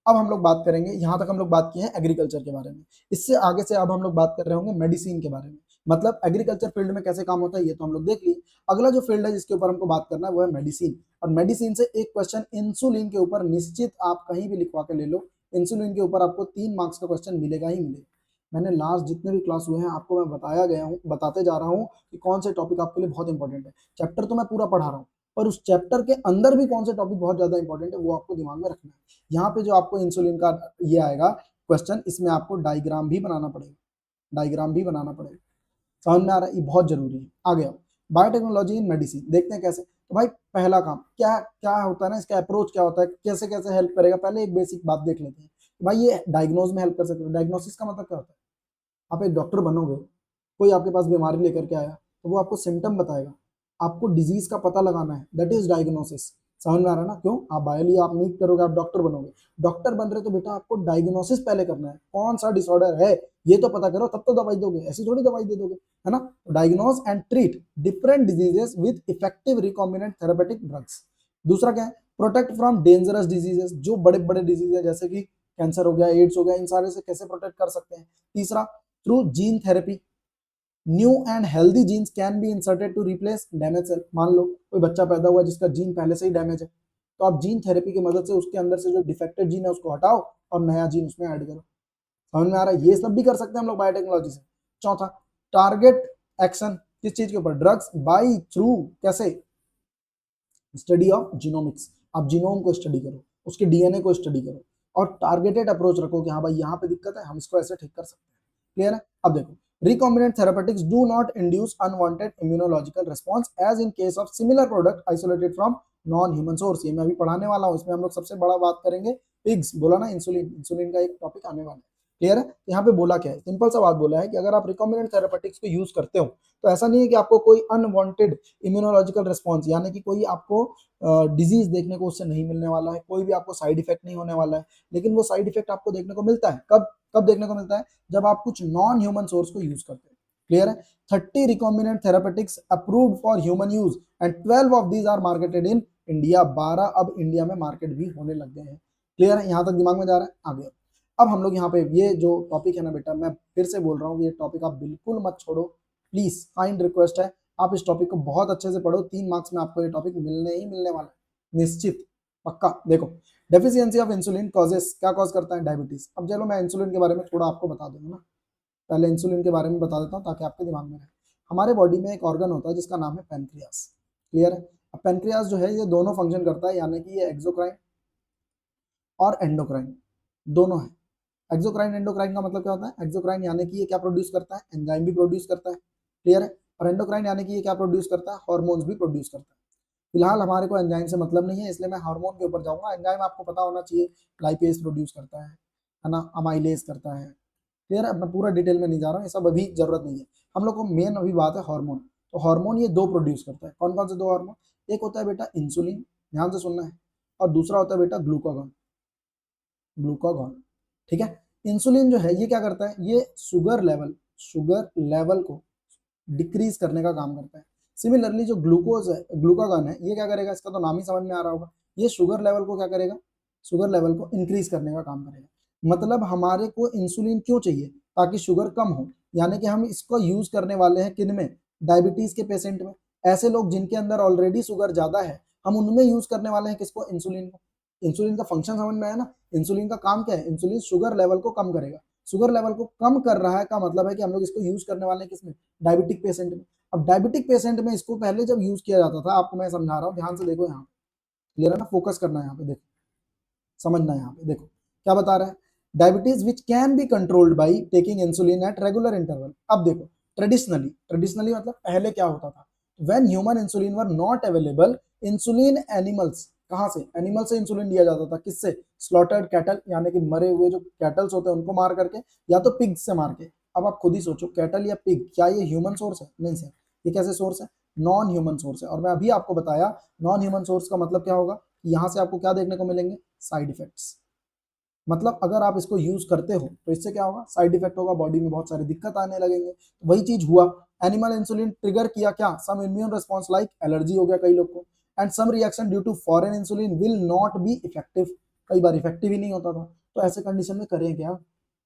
अब हम लोग बात करेंगे, यहाँ तक हम लोग बात किए हैं एग्रीकल्चर के बारे में। इससे आगे से अब हम लोग बात कर रहे होंगे मेडिसिन के बारे में, मतलब एग्रीकल्चर फील्ड में कैसे काम होता है ये तो हम लोग देख लिए। अगला जो फील्ड है जिसके ऊपर हमको बात करना है वो है मेडिसिन। और मेडिसिन से एक क्वेश्चन इंसुलिन के ऊपर निश्चित आप कहीं भी लिखवा के ले लो, इंसुलिन के ऊपर आपको 3 मार्क्स का क्वेश्चन मिलेगा ही मिलेगा। मैंने लास्ट जितने भी क्लास हुए हैं आपको मैं बताते जा रहा हूँ कि कौन से टॉपिक आपके लिए बहुत इंपॉर्टेंट है। चैप्टर तो मैं पूरा पढ़ा रहा हूँ, पर उस चैप्टर के अंदर भी कौन से टॉपिक बहुत ज्यादा इंपॉर्टेंट है वो आपको दिमाग में रखना है। यहाँ पे जो आपको इंसुलिन का ये आएगा क्वेश्चन, इसमें आपको डायग्राम भी बनाना पड़ेगा, डायग्राम भी बनाना पड़ेगा। समझ में आ रहा है? ये बहुत जरूरी है। आ गया बायोटेक्नोलॉजी इन मेडिसिन, देखते हैं कैसे। तो भाई पहला काम क्या क्या होता है ना, इसका अप्रोच क्या होता है, कैसे कैसे हेल्प करेगा, पहले एक बेसिक बात देख लेते हैं। भाई ये डायग्नोज में हेल्प कर सकते हैं। डायग्नोसिस का मतलब क्या होता है? आप एक डॉक्टर बनोगे, कोई आपके पास बीमारी लेकर के आया तो वो आपको सिम्टम बताएगा, आपको डिजीज का पता लगाना है, दैट इज डायग्नोसिस। समझ में आ रहा है ना? क्यों? आप बायोलॉजी आप नीट करोगे, आप डॉक्टर बनोगे, डॉक्टर बन रहे तो बेटा आपको डायग्नोसिस पहले करना है, कौन सा डिसऑर्डर है ये तो पता करो, तब तो दवाई दोगे, ऐसी थोड़ी दवाई दे दोगे, है ना? Diagnose and treat different diseases with effective recombinant therapeutic drugs. दूसरा क्या है? प्रोटेक्ट फ्रॉम डेंजरस डिजीजेस, जो बड़े बड़े डिजीज है जैसे कि कैंसर हो गया, एड्स हो गया, इन सारे से कैसे प्रोटेक्ट कर सकते हैं। तीसरा through gene therapy, new and healthy genes can be inserted to replace damage cell. मान लो कोई बच्चा पैदा हुआ जिसका जीन पहले से ही डैमेज है, तो आप जीन थेरेपी की मदद से उसके अंदर से जो डिफेक्टेड जीन है उसको हटाओ और नया जीन उसमें ऐड करो। समझ में आ रहा है? ये सब भी कर सकते हैं हम लोग बायोटेक्नोलॉजी से। चौथा टारगेट एक्शन, किस चीज के ऊपर? ड्रग्स बाई थ्रू कैसे? स्टडी ऑफ जीनोमिक्स, आप जीनोम को स्टडी करो, उसके डीएनए को स्टडी करो और टारगेटेड अप्रोच रखो कि हाँ भाई यहाँ पे दिक्कत है, हम इसको ऐसे ठीक कर सकते हैं। क्लियर है? अब देखो, recombinant therapeutics do not induce unwanted immunological response as in case of similar product isolated from non-human source। ये मैं अभी पढ़ाने वाला हूँ, इसमें हम लोग सबसे बड़ा बात करेंगे पिग्स। बोला ना इंसुलिन, इंसुलिन का एक टॉपिक आने वाला है। क्लियर है? यहाँ पे बोला क्या है? सिंपल सा बात बोला है कि अगर आप रिकॉम्बिनेंट थेरेपेटिक्स को यूज करते हो तो ऐसा नहीं है कि आपको कोई अनवांटेड इम्यूनोलॉजिकल रिस्पॉन्स, यानी कि कोई आपको डिजीज देखने को उससे नहीं मिलने वाला है, कोई भी आपको साइड इफेक्ट नहीं होने वाला है। लेकिन वो साइड इफेक्ट आपको देखने को मिलता है कब? कब देखने को मिलता है? जब आप कुछ नॉन ह्यूमन सोर्स को यूज करते हैं। क्लियर है? 30 recombinant therapeutics approved for human use and 12 of these are marketed in India. 12 अब इंडिया में मार्केट भी होने लग गए हैं। क्लियर है? यहां तक दिमाग में जा रहा है? आगे अब हम लोग यहाँ पे ये जो टॉपिक है ना बेटा, मैं फिर से बोल रहा हूँ, ये टॉपिक आप बिल्कुल मत छोड़ो, प्लीज, काइंड रिक्वेस्ट है। आप इस टॉपिक को बहुत अच्छे से पढ़ो, 3 मार्क्स में आपको ये टॉपिक मिलने ही मिलने वाला है, निश्चित, पक्का। देखो, डेफिशिएंसी ऑफ इंसुलिन कॉजेस, क्या कॉज करता है? डायबिटीज। अब चलो मैं इंसुलिन के बारे में थोड़ा आपको बता दूंगा ना, पहले इंसुलिन के बारे में बता देता हूँ ताकि आपके दिमाग में रहे। हमारे बॉडी में एक ऑर्गन होता है जिसका नाम है पेनक्रियास। क्लियर है? अब पेनक्रियास जो है ये दोनों फंक्शन करता है, यानी कि ये एक्सोक्राइन और एंडोक्राइन दोनों है। एक्सोक्राइन एंडोक्राइन का मतलब क्या होता है? एक्सोक्राइन यानी कि ये क्या प्रोड्यूस करता है? एंजाइम भी प्रोड्यूस करता है। क्लियर है? और एंडोक्राइन यानी कि ये क्या प्रोड्यूस करता है? हार्मोन्स भी प्रोड्यूस करता है। फिलहाल हमारे को एंजाइम से मतलब नहीं है, इसलिए मैं हार्मोन के ऊपर जाऊंगा। एंजाइम आपको पता होना चाहिए, लाइपेज प्रोड्यूस करता है ना, अमाइलेज करता है। क्लियर है? मैं पूरा डिटेल में नहीं जा रहा हूँ, ये सब अभी जरूरत नहीं है। हम लोग को मेन अभी बात है हार्मोन। तो हार्मोन ये दो प्रोड्यूस करता है। कौन कौन से दो हार्मोन? एक होता है बेटा इंसुलिन, ध्यान से सुनना है, और दूसरा होता है बेटा ग्लूकागॉन। ग्लूकागॉन, ठीक है? इंसुलिन जो है ये क्या करता है? ये शुगर लेवल को डिक्रीज करने का काम करता है। सिमिलरली जो ग्लूकोज है, ग्लूकागॉन है, ये क्या करेगा? इसका तो नाम ही समझ में आ रहा होगा, ये शुगर लेवल को क्या करेगा? शुगर लेवल को इंक्रीज करने का काम करेगा। मतलब हमारे को इंसुलिन क्यों चाहिए? ताकि शुगर कम हो, यानी कि हम इसको यूज करने वाले हैं किन में? डायबिटीज के पेशेंट में। ऐसे लोग जिनके अंदर ऑलरेडी शुगर ज्यादा है, हम उनमें यूज करने वाले हैं किसको? इंसुलिन को। इंसुलिन का फंक्शन समझ में आया ना? इंसुलिन का काम क्या है? इंसुलिन शुगर लेवल को कम करेगा। शुगर लेवल को कम कर रहा है का मतलब है कि हम लोग इसको यूज करने वाले हैं किसमें? डायबिटिक पेशेंट में। अब डायबिटिक पेशेंट में इसको पहले जब यूज किया जाता था, आपको मैं समझा रहा हूँ, ध्यान से देखो, यहाँ क्लियर है ना? फोकस करना है यहाँ पे, देखो, समझना है यहाँ पे। देखो क्या बता रहा है? Diabetes which can be controlled by taking insulin at regular interval. अब देखो, ट्रेडिशनली मतलब पहले क्या होता था? When human insulin were not available, insulin animals, कहाँ से? एनिमल से इंसुलिन लिया जाता था, किससे? स्लॉटर्ड कैटल, यानी कि मरे हुए जो कैटल्स होते हैं उनको मार करके, या तो पिग से मार के। अब आप खुद ही सोचो, कैटल या पिग, क्या ये ह्यूमन सोर्स है? नहीं सर। ये कैसे सोर्स है? नॉन ह्यूमन सोर्स है। और मैं अभी आपको बताया नॉन ह्यूमन सोर्स का मतलब क्या होगा, यहाँ से आपको क्या देखने को मिलेंगे? Side effects. मतलब अगर आप इसको यूज करते हो तो इससे क्या होगा? साइड इफेक्ट होगा, बॉडी में बहुत सारी दिक्कत आने लगेंगे। तो वही चीज हुआ, एनिमल इंसुलिन ट्रिगर किया क्या? Some immune response, like allergy हो गया कई लोग को, and some reaction due to foreign insulin will not be effective. कई बार इफेक्टिव ही नहीं होता था। तो ऐसे कंडीशन में करें क्या?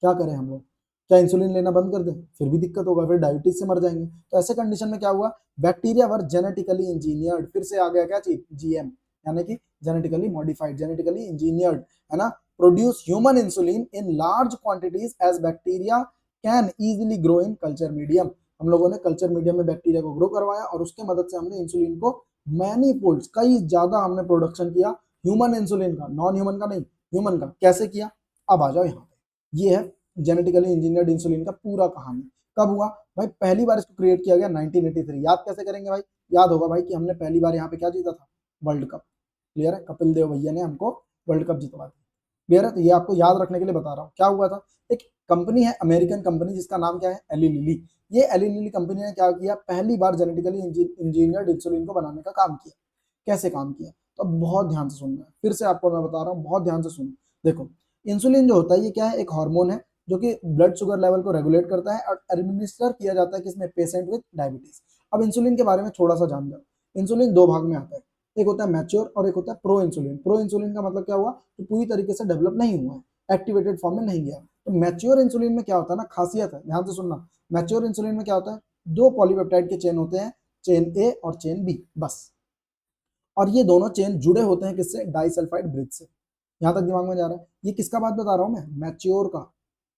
क्या करें हम लोग? क्या इंसुलिन लेना बंद कर दें? फिर भी दिक्कत होगा, फिर डायबिटीज से मर जाएंगे। तो ऐसे कंडीशन में क्या हुआ? बैक्टीरिया वर जेनेटिकली इंजीनियर्ड, फिर से आ गया क्या चीज? जीएम, यानी कि जेनेटिकली मॉडिफाइड, जेनेटिकली इंजीनियर्ड, है ना। produce human insulin in large quantities as bacteria can easily grow in culture medium। हम लोगों ने कल्चर मीडियम में बैक्टीरिया को ग्रो करवाया और उसके मदद से हमने इंसुलिन को मैनी फोल्ड्स, कई ज्यादा हमने प्रोडक्शन किया ह्यूमन इंसुलिन का, नॉन ह्यूमन का नहीं, ह्यूमन का। कैसे किया? अब आ जाओ यहाँ पे। ये है जेनेटिकली इंजीनियर्ड इंसुलिन का पूरा कहानी। कब हुआ भाई? पहली बार इसको क्रिएट किया गया 1983। याद कैसे करेंगे भाई? याद होगा भाई कि हमने पहली बार यहाँ पे क्या जीता था? World cup. क्लियर है? कपिल देव भैया ने हमको वर्ल्ड कप जितवा दिया। क्लियर है? तो ये आपको याद रखने के लिए बता रहा हूँ। क्या हुआ था? एक कंपनी है, अमेरिकन कंपनी, जिसका नाम क्या है? Eli Lilly. ये एली लिली कंपनी ने क्या किया? पहली बार जेनेटिकली इंजीनियर्ड इंसुलिन को बनाने का काम किया। कैसे काम किया? तो बहुत ध्यान से सुनना है, फिर से आपको मैं बता रहा हूँ, बहुत ध्यान से सुनो। देखो, इंसुलिन जो होता है ये क्या है? एक हार्मोन है जो कि ब्लड शुगर लेवल को रेगुलेट करता है और एडमिनिस्टर किया जाता है किसमें? Patient with diabetes. अब इंसुलिन के बारे में थोड़ा सा जान जाओ। इंसुलिन दो भाग में आता है, एक होता है मैच्योर और एक होता है प्रो इंसुलिन। प्रो इंसुलिन का मतलब क्या हुआ? कि पूरी तरीके से डेवलप नहीं हुआ है, एक्टिवेटेड फॉर्म में नहीं गया। तो मैच्योर इंसुलिन में क्या होता है ना, खासियत है, ध्यान से सुनना। मैच्योर इंसुलिन में क्या होता है? दो पॉलीपेप्टाइड के चेन होते हैं, चेन ए और चेन बी, बस। और ये दोनों चेन जुड़े होते हैं किससे? डाइसल्फाइड ब्रिज से। यहां तक दिमाग में जा रहा है? ये किसका बात बता रहा हूं मैं? मैच्योर का।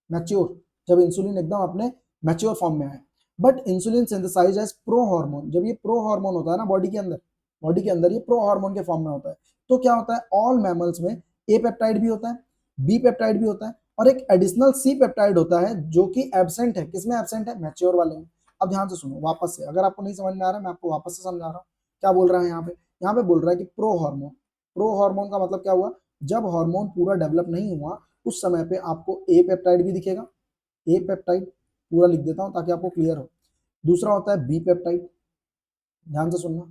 मैच्योर, जब इंसुलिन एकदम अपने मैच्योर फॉर्म में आए। But insulin synthesize as pro hormone, जब ये प्रो हार्मोन होता है ना बॉडी के अंदर, बॉडी के अंदर ये प्रो हार्मोन के फॉर्म में होता है। तो क्या होता है? ऑल मैमल्स में ए पेप्टाइड भी होता है, बी पेप्टाइड भी होता है, और एक एडिशनल सी पेप्टाइड होता है जो कि एब्सेंट है। किसमें एब्सेंट है? मैच्योर वाले में। अब ध्यान से सुनो वापस से, अगर आपको नहीं समझ में आ रहा है मैं आपको वापस से समझा रहा हूँ। क्या बोल रहा है यहाँ पे? यहाँ पे बोल रहा है कि प्रो हार्मोन। प्रो हार्मोन का मतलब क्या हुआ? जब हार्मोन पूरा डेवलप नहीं हुआ उस समय पे आपको ए पेप्टाइड भी दिखेगा। ए पेप्टाइड पूरा लिख देता हूं ताकि आपको क्लियर हो। दूसरा होता है बी पेप्टाइड, ध्यान से सुनना।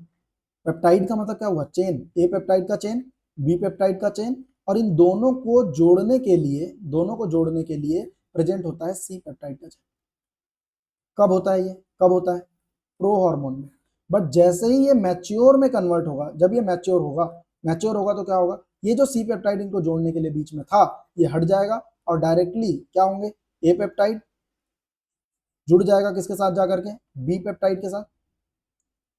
पेप्टाइड का मतलब क्या हुआ? चेन। ए पेप्टाइड का चेन, बी पेप्टाइड का चेन, और इन दोनों को जोड़ने के लिए, दोनों को जोड़ने के लिए प्रेजेंट होता है सी पेप्टाइड का चेन। कब होता है ये? कब होता है? प्रो हार्मोन में। बट जैसे ही ये मैच्योर में कन्वर्ट होगा, जब ये मैच्योर होगा, मैच्योर होगा तो क्या होगा? ये जो सी पेप्टाइड इनको जोड़ने के लिए बीच में था ये हट जाएगा और डायरेक्टली क्या होंगे? ए पेप्टाइड जुड़ जाएगा किसके साथ जाकर के? बी पेप्टाइड के साथ।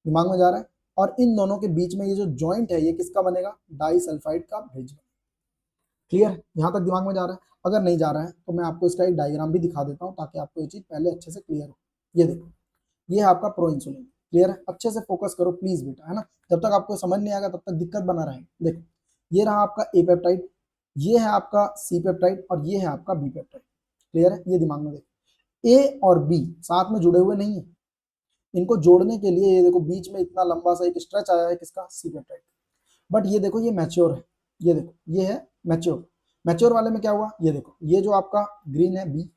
दिमाग में जा रहा है? और इन दोनों के बीच में ये जो जॉइंट है ये किसका बनेगा? डाइसल्फाइड का ब्रिज। क्लियर? यहां तक दिमाग में जा रहा है? अगर नहीं जा रहा है तो मैं आपको इसका एक डायग्राम भी दिखा देता हूं ताकि आपको ये चीज पहले अच्छे से क्लियर हो। ये देखो, ये है आपका प्रो इंसुलिन। क्लियर है? अच्छे से फोकस करो प्लीज बेटा, है ना। जब तक आपको समझ नहीं आएगा तब तक दिक्कत बना रहेगा। देखो, ये रहा आपका ए पेप्टाइड, ये है आपका सी पेप्टाइड, और ये है आपका बी पेप्टाइड। क्लियर है? ये दिमाग में देखो, ए और बी साथ में जुड़े हुए नहीं है। इनको जोड़ने के लिए ये देखो बीच में इतना लंबा सा एक स्ट्रेच आया है किसका? C peptide. बट ये देखो ये मैच्योर है, ये देखो ये है मैच्योर। मैच्योर वाले में क्या हुआ? ये देखो, ये जो आपका ग्रीन है बी,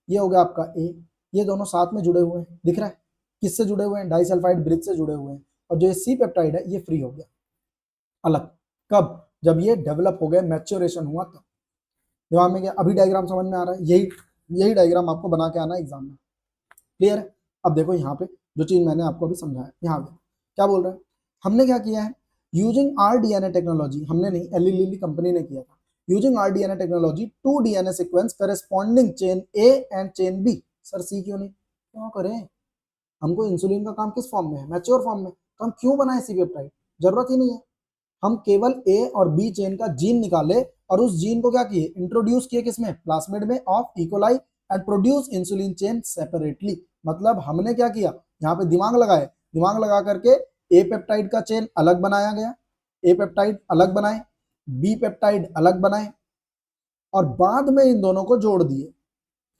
ये हो गया आपका ए, ये दोनों साथ में जुड़े हुए हैं, दिख रहा है? किससे जुड़े हुए हैं? डाइसल्फाइड ब्रिज से जुड़े हुए हैं। और जो ये सी पेप्टाइड है ये फ्री हो गया अलग। कब? जब ये डेवलप हो गया, मैच्योरेशन हुआ तब। दिमाग में गया? अभी डायग्राम समझ में आ रहा है? यही यही डायग्राम आपको बना के आना एग्जाम में। क्लियर है? अब देखो यहाँ पे जो चीज मैंने आपको अभी समझाया, यहाँ पे क्या बोल रहे हैं? हमने क्या किया है? यूजिंग आर डीएनए टेक्नोलॉजी, हमने नहीं, एली लिली कंपनी ने किया था। Using R DNA technology, two DNA sequence corresponding chain A and chain B. Sir C क्यों नहीं? क्यों करें? हमको इंसुलिन का काम किस फॉर्म में है? मैच्योर फॉर्म में। तो हम क्यों बनाए सी पेप्टाइड? जरूरत ही नहीं है। हम केवल ए और बी चेन का जीन निकाले और उस जीन को क्या किए? इंट्रोड्यूस किए किसमें? प्लास्मिड में of E coli, and produce insulin chain separately. मतलब हमने क्या किया? यहाँ पे दिमाग लगाए, दिमाग लगा करके ए पेप्टाइड का चेन अलग बनाया गया, ए पेप्टाइड अलग बनाए, बी पेप्टाइड अलग बनाए, और बाद में इन दोनों को जोड़ दिए।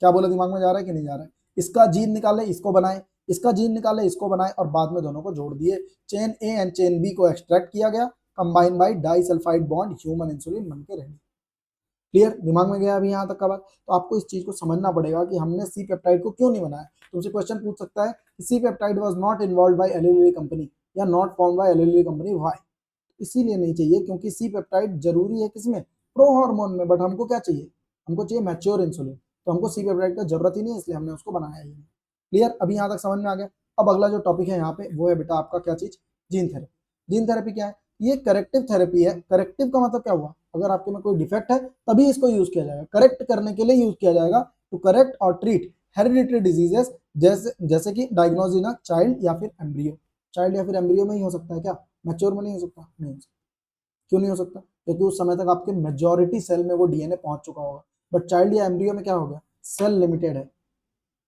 क्या बोले? दिमाग में जा रहा है कि नहीं जा रहा है? इसका जीन निकाले, इसको बनाए, इसका जीन निकाले, इसको बनाए, और बाद में दोनों को जोड़ दिए। Chain A and chain B को एक्सट्रैक्ट किया गया, combine by disulfide bond human insulin बन के रेडी। क्लियर, दिमाग में गया अभी यहाँ तक का बात। तो आपको इस चीज को समझना पड़ेगा कि हमने सी पेप्टाइड को क्यों नहीं बनाया। तुमसे क्वेश्चन पूछ सकता है कि C peptide was not involve by Eli Lilly company या not form by Eli Lilly company, why? इसीलिए नहीं चाहिए क्योंकि सी पेप्टाइड जरूरी है किसमें, प्रो हार्मोन में, बट हमको क्या चाहिए, हमको चाहिए मैच्योर इंसुलिन, तो हमको सी पेप्टाइड का जरूरत ही नहीं है, इसलिए हमने उसको बनाया ही नहीं। क्लियर, अभी यहाँ तक समझ में आ गया। अब अगला जो टॉपिक है यहाँ पे वो है बेटा आपका क्या चीज, जीन थेरेपी। जीन थेरेपी क्या है, ये करेक्टिव थेरेपी है। करेक्टिव का मतलब क्या हुआ, अगर आपके में कोई डिफेक्ट है तभी इसको यूज किया जाएगा, करेक्ट करने के लिए यूज किया जाएगा, टू करेक्ट और ट्रीट हेरिडिटरी डिजीजेस, जैसे कि डायग्नोज इन अ चाइल्ड या फिर एम्ब्रियो। चाइल्ड या फिर एम्ब्रियो में ही हो सकता है क्या, मैच्योर में नहीं हो सकता? नहीं हो सकता। क्यों नहीं हो सकता, क्योंकि उस समय तक आपके मेजॉरिटी सेल में वो डीएनए पहुंच चुका होगा। बट चाइल्ड या एम्ब्रियो में क्या हो गया, सेल लिमिटेड है,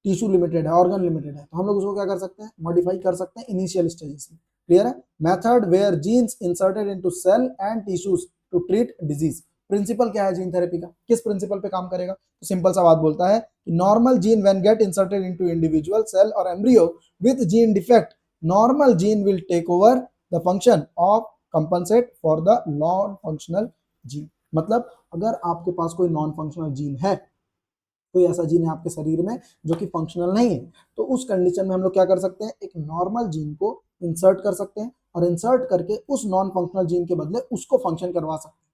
टिश्यू लिमिटेड है, ऑर्गन लिमिटेड है, तो हम लोग उसको क्या कर सकते हैं, मॉडिफाई कर सकते हैं इनिशियल स्टेजेस में। क्लियर है। Method where genes inserted into cell and tissues to treat disease. Principle क्या है जीन थेरेपी का, किस प्रिंसिपल पे काम करेगा? तो सिंपल सा बात बोलता है कि normal gene when get inserted into individual cell और embryo with gene defect, normal gene will take over the function of compensate for the non functional gene. मतलब अगर आपके पास कोई नॉन फंक्शनल जीन है, कोई ऐसा जीन है आपके शरीर में जो कि फंक्शनल नहीं है, तो उस कंडीशन में हम लोग क्या कर सकते हैं, एक नॉर्मल जीन को इंसर्ट कर सकते हैं और इंसर्ट करके उस नॉन फंक्शनल जीन के बदले उसको फंक्शन करवा सकते हैं।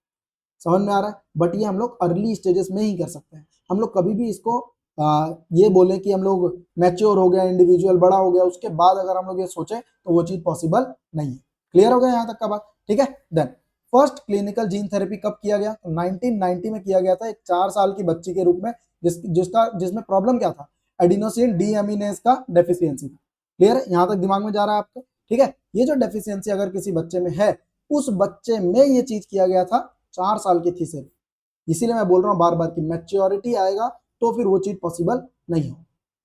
समझ में आ रहा है? बट ये हम लोग अर्ली स्टेजेस में ही कर सकते हैं। हम लोग कभी भी इसको ये बोले कि हम लोग मैच्योर हो गया, इंडिविजुअल बड़ा हो गया, उसके बाद अगर हम लोग ये सोचे तो वो चीज पॉसिबल नहीं है। क्लियर हो गया यहाँ तक का बात? ठीक है। Then first clinical gene therapy कब किया गया, तो 1990 में किया गया था, एक 4 साल की बच्ची के रूप में, जिसमें प्रॉब्लम क्या था, एडिनोसिन डीएमिनेज का डेफिशिएंसी था। क्लियर है, यहाँ तक दिमाग में जा रहा है आपको? ठीक है। ये जो डेफिशिएंसी अगर किसी बच्चे में है, उस बच्चे में ये चीज किया गया था 4 साल की थी सिर्फ। इसीलिए मैं बोल रहा हूँ बार बार कि मैच्योरिटी आएगा तो फिर वो चीज पॉसिबल नहीं हो।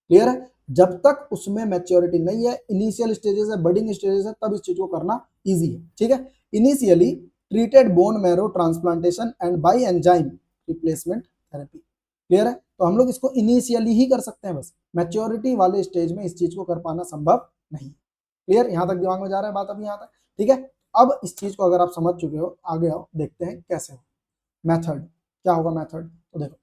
क्लियर है। जब तक उसमें मैच्योरिटी नहीं है, इनिशियल स्टेजेस है, बडिंग स्टेजेस है, तब इस चीज को करना इजी है। ठीक है। Initially treated bone marrow transplantation and by enzyme replacement therapy. Clear है। तो हम लोग इसको इनिशियली ही कर सकते हैं, बस मैच्योरिटी वाले स्टेज में इस चीज को कर पाना संभव नहीं। क्लियर, यहां तक दिमाग में जा रहा है बात अभी यहाँ तक? ठीक है। अब इस चीज को अगर आप समझ चुके हो, आगे आओ देखते हैं कैसे हो। मेथड क्या होगा, मेथड तो देखो,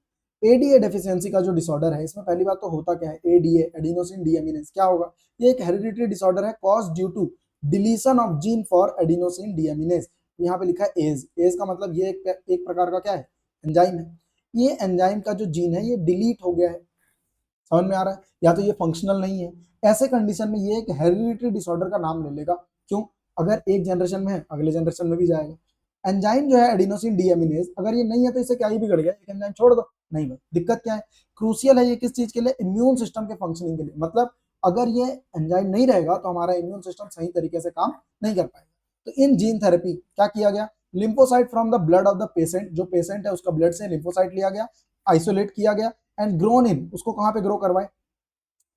एडीए डेफिशिएंसी का जो डिसऑर्डर है, इसमें पहली बात तो होता क्या है, एडीए एडिनोसिन डीएमिनेज क्या होगा, ये एक हेरिडिटरी डिसऑर्डर है cause due to deletion of gene for adenosine deaminase. यहाँ पे लिखा है एज, एज का मतलब ये एक प्रकार का क्या है, एंजाइम है। ये एंजाइम का जो जीन है ये डिलीट हो गया है। समझ में आ रहा है? या तो ये फंक्शनल नहीं है, ऐसे कंडीशन में ये एक हेरिडिटरी डिसऑर्डर का नाम ले लेगा। क्यों? अगर एक जनरेशन में है, अगले जनरेशन में भी जाएगा। एंजाइम जो है एडिनोसिन डीएमिनेज, अगर ये नहीं है तो इससे क्या ही बिगड़ गया, एक एंजाइम छोड़ दो, नहीं भाई, दिक्कत क्या है, क्रूशियल है ये किस चीज के लिए, इम्यून सिस्टम के फंक्शनिंग के लिए। मतलब अगर ये एंजाइम नहीं रहेगा तो हमारा इम्यून सिस्टम सही तरीके से काम नहीं कर पाएगा। तो इन जीन थेरेपी क्या किया गया, lymphocyte from the blood of the patient, जो पेशेंट है उसका ब्लड से लिम्फोसाइट लिया गया, आइसोलेट किया गया एंड ग्रोन इन, उसको कहाँ पे ग्रो करवाए,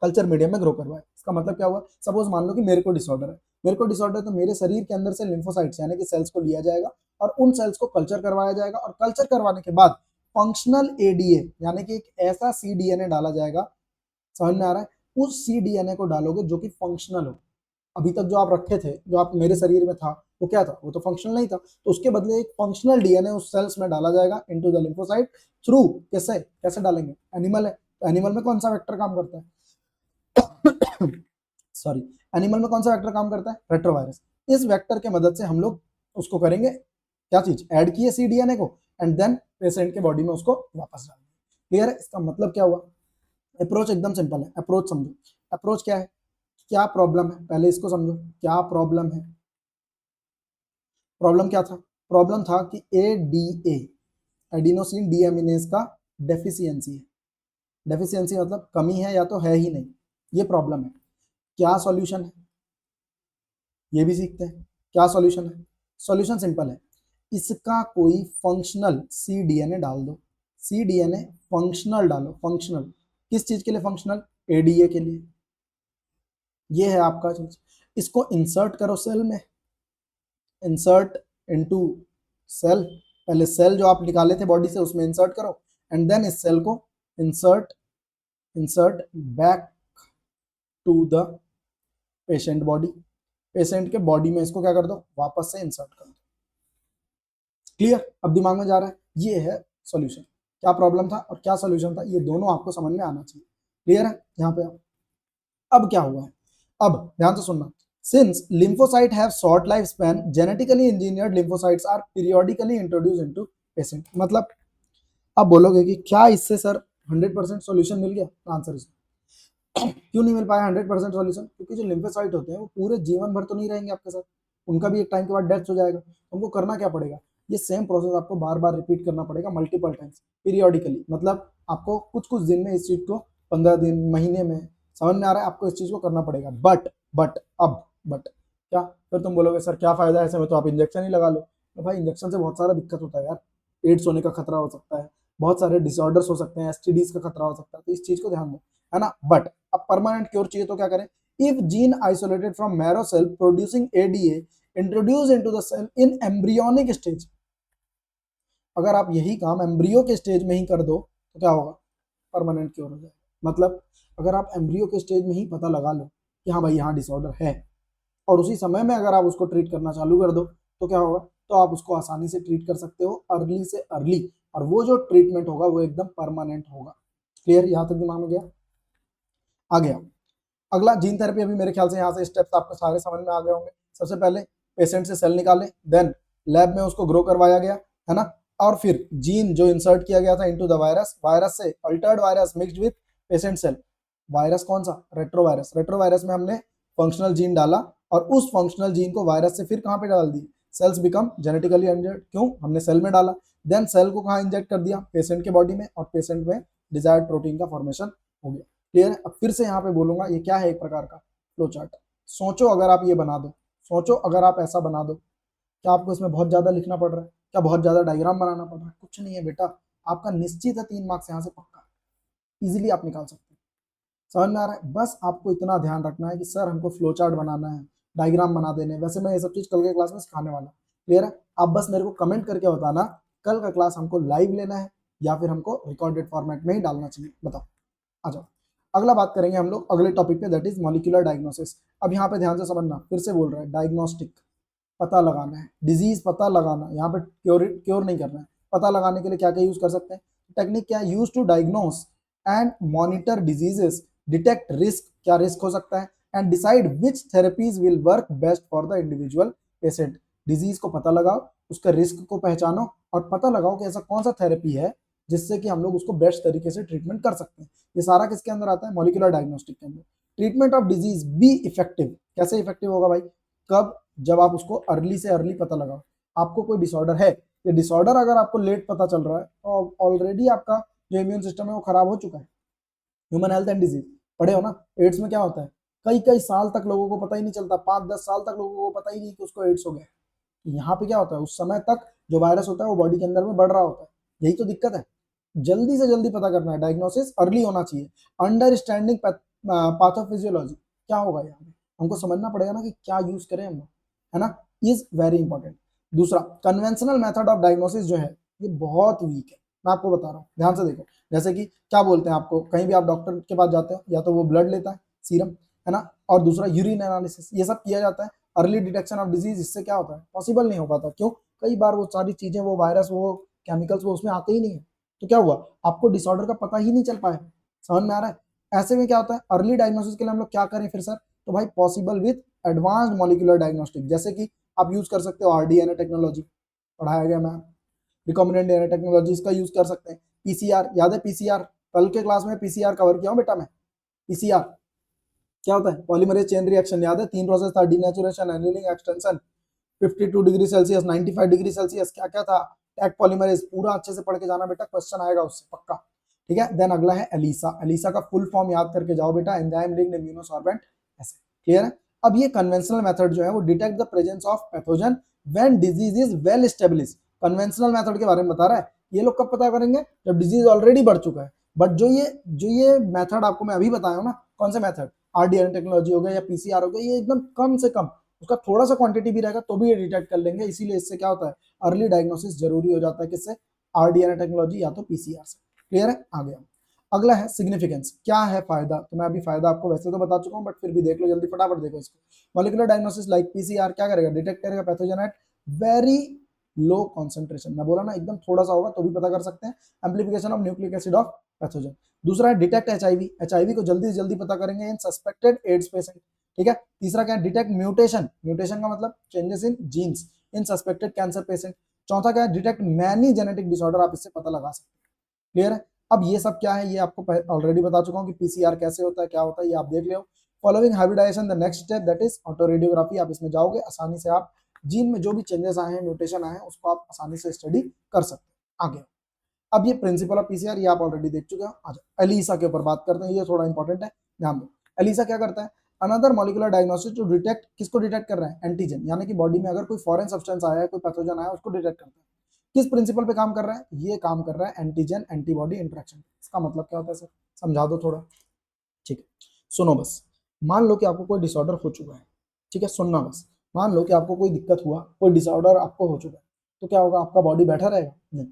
कल्चर मीडियम में ग्रो करवाए। इसका मतलब क्या हुआ, सपोज मान लो कि मेरे को डिसऑर्डर है, मेरे को डिसऑर्डर, तो मेरे शरीर के अंदर से लिम्फोसाइट्स यानी कि सेल्स को लिया जाएगा और उन सेल्स को कल्चर करवाया जाएगा, और कल्चर करवाने के बाद फंक्शनल एडीए यानी कि एक ऐसा सीडीएनए डाला जाएगा, समझ में आ रहा है, उस सीडीएनए को डालोगे जो कि फंक्शनल हो। अभी तक जो आप रखे थे, जो आप मेरे शरीर में था, वो क्या था, वो तो फंक्शनल नहीं था, तो उसके बदले एक फंक्शनल डीएनए उस सेल्स में डाला जाएगा इनटू द लिम्फोसाइट थ्रू, कैसे कैसे डालेंगे, एनिमल है तो एनिमल में कौन सा वेक्टर काम करता है सॉरी, एनिमल में कौन सा वेक्टर काम करता है, रेट्रोवायरस। इस वेक्टर के मदद से हम लोग उसको करेंगे क्या चीज, ऐड किए सीडीएनए को एंड देन पेशेंट के बॉडी में उसको वापस डालेंगे। क्लियर है? इसका मतलब क्या हुआ, अप्रोच एकदम सिंपल है, अप्रोच समझो। अप्रोच क्या है, क्या प्रॉब्लम है, पहले इसको समझो, क्या प्रॉब्लम है। प्रॉब्लम क्या था, प्रॉब्लम था कि एडीए एडिनोसिन डीएमिनेज का डेफिशिएंसी है। डेफिशिएंसी मतलब कमी है या तो है ही नहीं, ये प्रॉब्लम है। क्या सॉल्यूशन है, ये भी सीखते हैं, क्या सॉल्यूशन है। सॉल्यूशन सिंपल है, इसका कोई फंक्शनल सीडीएनए डाल दो, सीडीएनए फंक्शनल डालो, फंक्शनल किस चीज के लिए, फंक्शनल एडीए के लिए। ये है आपका चीज, इसको इंसर्ट करो सेल में, इंसर्ट इनटू सेल, पहले सेल जो आप निकाले थे बॉडी से उसमें इंसर्ट करो एंड देन इस सेल को insert insert back to the patient body, patient के बॉडी में इसको क्या कर दो, वापस से इंसर्ट कर दो। क्लियर? अब दिमाग में जा रहा है, ये है सॉल्यूशन, क्या प्रॉब्लम था और क्या सॉल्यूशन था, ये दोनों आपको समझ में आना चाहिए। क्लियर है? यहाँ पे अब क्या हुआ है, अब ध्यान से सुनना। Since lymphocyte have short lifespan, genetically engineered lymphocytes are periodically introduced into patient। मतलब आप बोलोगे कि क्या इससे सर 100% सॉल्यूशन मिल गया? आंसर इज क्यों नहीं मिल पाया 100% सॉल्यूशन? क्योंकि जो लिम्फोसाइट होते हैं वो पूरे जीवन भर तो नहीं रहेंगे आपके साथ, उनका भी एक टाइम के बाद डेथ हो जाएगा। उनको करना क्या पड़ेगा, ये सेम प्रोसेस आपको बार बार रिपीट करना पड़ेगा मल्टीपल टाइम्स पीरियोडिकली। मतलब आपको कुछ कुछ दिन में इस चीज को, 15 दिन, महीने में, समझ में आ रहा है, आपको इस चीज को करना पड़ेगा। बट क्या, फिर तुम बोलोगे सर क्या फायदा है ऐसे में, तो आप इंजेक्शन ही लगा लो। तो भाई इंजेक्शन से बहुत सारा दिक्कत होता है यार, एड्स होने का खतरा हो सकता है, बहुत सारे डिसऑर्डर्स हो सकते हैं, एसटीडीज का खतरा हो सकता है, तो इस चीज को ध्यान दो, है ना। बट अब परमानेंट क्योर चाहिए तो क्या करें, if gene isolated from marrow cell producing ADA introduce into the cell in embryonic stage, अगर आप यही काम एम्ब्रियो के स्टेज में ही कर दो तो क्या होगा, परमानेंट क्योर हो जाएगा। मतलब अगर आप एम्ब्रियो के स्टेज में ही पता लगा लो कि हाँ भाई यहाँ डिसऑर्डर है, और उसी समय में अगर आप उसको ट्रीट करना चालू कर दो तो क्या होगा, तो आप उसको आसानी से ट्रीट कर सकते हो अर्ली से अर्ली, और वो जो ट्रीटमेंट होगा वो एकदम परमानेंट होगा। क्लियर? यहाँ तक दिमाग में गया? आ गया। अगला जीन थेरेपी, अभी मेरे ख्याल से यहाँ से स्टेप्स आपको सारे समझ में आ गए होंगे। सबसे पहले पेशेंट से सेल निकाले, देन लैब में उसको ग्रो करवाया गया, है ना, और फिर जीन जो इंसर्ट किया गया था इनटू द वायरस, वायरस से altered virus mixed with patient cell. Virus कौन सा? रेट्रोवायरस। रेट्रोवायरस में हमने फंक्शनल जीन डाला और उस फंक्शनल जीन को वायरस से फिर कहाँ पे डाल दी, सेल्स बिकम जेनेटिकली इंजर्ड। क्यों? हमने सेल में डाला। देन सेल को कहाँ इंजेक्ट कर दिया, पेशेंट के बॉडी में, और पेशेंट में डिजायर्ड प्रोटीन का फॉर्मेशन हो गया। क्लियर है? अब फिर से यहाँ पे बोलूंगा, ये क्या है, एक प्रकार का फ्लो चार्ट। सोचो अगर आप ये बना दो, सोचो अगर आप ऐसा बना दो, क्या आपको इसमें बहुत ज्यादा लिखना पड़ रहा है, क्या बहुत ज्यादा डायग्राम बनाना पड़ रहा है? कुछ नहीं है बेटा, आपका निश्चित है 3 मार्क्स यहाँ से पक्का, इजिली आप निकाल सकते हैं। समझ में आ रहा है? बस आपको इतना ध्यान रखना है कि सर हमको फ्लो चार्ट बनाना है, डायग्राम बना देने, वैसे मैं ये सब चीज कल के क्लास में सिखाने वाला। क्लियर है? आप बस मेरे को कमेंट करके बताना कल का क्लास हमको लाइव लेना है या फिर हमको रिकॉर्डेड फॉर्मेट में ही डालना चाहिए, बताओ। आ जाओ, अगला बात करेंगे हम लोग अगले टॉपिक पे, दैट इज मॉलिक्यूलर डायग्नोसिस। अब यहाँ पे ध्यान से समझना, फिर से बोल रहा है, डायग्नोस्टिक, पता लगाना है, डिजीज पता लगाना, यहाँ पे क्योर क्योर नहीं करना है। पता लगाने के लिए क्या क्या यूज कर सकते हैं, टेक्निक क्या है, use to diagnose and monitor diseases, detect risk, क्या रिस्क हो सकता है, and decide which therapies will work best for the individual patient. Disease को पता लगाओ, उसका रिस्क को पहचानो, और पता लगाओ कि ऐसा कौन सा थेरेपी है जिससे कि हम लोग उसको बेस्ट तरीके से ट्रीटमेंट कर सकते हैं। ये सारा किसके अंदर आता है, मॉलिक्यूलर डायग्नोस्टिक के अंदर। Treatment of disease be effective, कैसे इफेक्टिव होगा भाई, कब, जब आप उसको अर्ली से अर्ली पता लगाओ। आपको कोई डिसऑर्डर है, ये डिसऑर्डर अगर आपको लेट पता चल रहा है तो ऑलरेडी आपका जो इम्यून सिस्टम है वो खराब हो चुका है। ह्यूमन हेल्थ एंड डिजीज पढ़े हो ना, एड्स में क्या होता है, कई कई साल तक लोगों को पता ही नहीं चलता, 5-10 साल तक लोगों को पता ही नहीं कि उसको एड्स हो गया। यहाँ पे क्या होता है, उस समय तक जो वायरस होता है वो बॉडी के अंदर में बढ़ रहा होता है, यही तो दिक्कत है। जल्दी से जल्दी पता करना है, डायग्नोसिस अर्ली होना चाहिए। अंडरस्टैंडिंग पैथोफिजियोलॉजी, क्या होगा यहाँ पे, हमको समझना पड़ेगा ना कि क्या यूज करें हम लोग, है ना, इज वेरी इंपॉर्टेंट। दूसरा, कन्वेंशनल मेथड ऑफ डायग्नोसिस जो है ये बहुत वीक है, मैं आपको बता रहा हूँ, ध्यान से देखो। जैसे कि क्या बोलते हैं आपको, कहीं भी आप डॉक्टर के पास जाते हो, या तो वो ब्लड लेता है, सीरम, है ना, और दूसरा यूरिन एनालिसिस, ये सब किया जाता है। अर्ली डिटेक्शन ऑफ डिजीज इससे क्या होता है, पॉसिबल नहीं हो पाता। क्यों? कई बार वो सारी चीजें, वो वायरस, वो केमिकल्स, वो उसमें आते ही नहीं है। तो क्या हुआ, आपको डिसऑर्डर का पता ही नहीं चल पाया। समझ में आ रहा है? ऐसे में क्या होता है, अर्ली डायग्नोसिस के लिए हम लोग क्या करें फिर सर, तो भाई possible with advanced molecular diagnostic, जैसे कि आप यूज कर सकते हो आरडीएनए टेक्नोलॉजी, पढ़ाया गया मैं, रिकॉम्बिनेंट डीएनए टेक्नोलॉजी, इसका यूज कर सकते हैं। पीसीआर, याद है पीसीआर, कल के क्लास में पीसीआर कवर किया हूं बेटा मैं। पीसीआर क्या होता है, पॉलीमरेज चेन रिएक्शन, याद है, 3 प्रोसेस था, denaturation, annealing, extension, 52 degree Celsius, 95 degree Celsius, क्या क्या था, टैग पॉलीमरेज, पूरा अच्छे से पढ़ के जाना बेटा, क्वेश्चन आएगा उससे पक्का। ठीक है, देन अगला है एलिसा। एलिसा का फुल फॉर्म याद करके जाओ बेटा, एंजाइम लिंक्ड इम्यूनोसॉर्बेंट, ऐसे। क्लियर है? अब ये कन्वेंशनल मेथड जो है वो detect the presence of pathogen when disease is well established. Conventional method के बारे में बता रहा है, ये लोग कब पता करेंगे, जब डिजीज ऑलरेडी बढ़ चुका है। बट जो ये मेथड आपको मैं अभी बताया हूं ना, कौन सा मेथड, आरडीएनए टेक्नोलॉजी हो गया या पीसीआर हो गया, ये एकदम कम से कम, उसका थोड़ा सा क्वांटिटी भी रहेगा तो भी ये डिटेक्ट कर लेंगे। इसीलिए इससे क्या होता है, अर्ली डायग्नोसिस जरूरी हो जाता है, किससे, आरडीएनए टेक्नोलॉजी या तो पीसीआर से। क्लियर है? आ गया। अगला है सिग्निफिकेंस, क्या है फायदा, तो मैं अभी फायदा आपको वैसे तो बता चुका हूं, बट फिर भी देख लो जल्दी, फटाफट देखो इसको। मॉलिक्यूलर डायग्नोसिस लाइक पीसीआर क्या करेगा, डिटेक्ट करेगा pathogen at very low concentration, मैं बोला ना एकदम थोड़ा सा होगा तो भी पता कर सकते हैं, amplification of nucleic acid of pathogen. दूसरा है डिटेक्ट एचआईवी, एचआईवी को जल्दी से जल्दी पता करेंगे इन सस्पेक्टेड एड्स पेशेंट, ठीक है। तीसरा क्या है, डिटेक्ट म्यूटेशन, म्यूटेशन का मतलब changes in genes in suspected cancer patient. चौथा क्या है, डिटेक्ट मैनी जेनेटिक डिसऑर्डर, आप इससे पता लगा सकते हैं। क्लियर है। अब ये सब क्या है, ये आपको ऑलरेडी बता चुका हूँ कि पीसीआर कैसे होता है, क्या होता है, ये आप देख लो। Following hybridisation the next step that is autoradiography, आप इसमें जाओगे आसानी से, आप जीन में जो भी चेंजेस आए हैं, म्यूटेशन आए हैं, उसको आप आसानी से स्टडी कर सकते हैं। आगे अब ये प्रिंसिपल ऑफ पीसीआर ये आप ऑलरेडी देख चुके हो। अच्छा एलिसा के ऊपर बात करते हैं, ये थोड़ा इंपॉर्टेंट है, ध्यान दो। एलिसा क्या करता है, another molecular diagnostic to detect, किसको डिटेक्ट कर रहा है, एंटीजन, यानी कि बॉडी में अगर कोई फॉरेन सब्सटेंस आया है, कोई पैथोजन आया है, उसको डिटेक्ट करता है। किस प्रिंसिपल पे काम कर रहा है, ये काम कर रहा है एंटीजन एंटीबॉडी इंटरेक्शन। इसका मतलब क्या होता है सर, समझा दो थोड़ा। ठीक है, सुनो बस, मान लो कि आपको कोई डिसऑर्डर हो चुका है, ठीक है, सुनना बस। मान लो कि आपको कोई दिक्कत हुआ, कोई डिसऑर्डर आपको हो चुका है, तो क्या होगा, आपका बॉडी बैठा रहेगा, नहीं।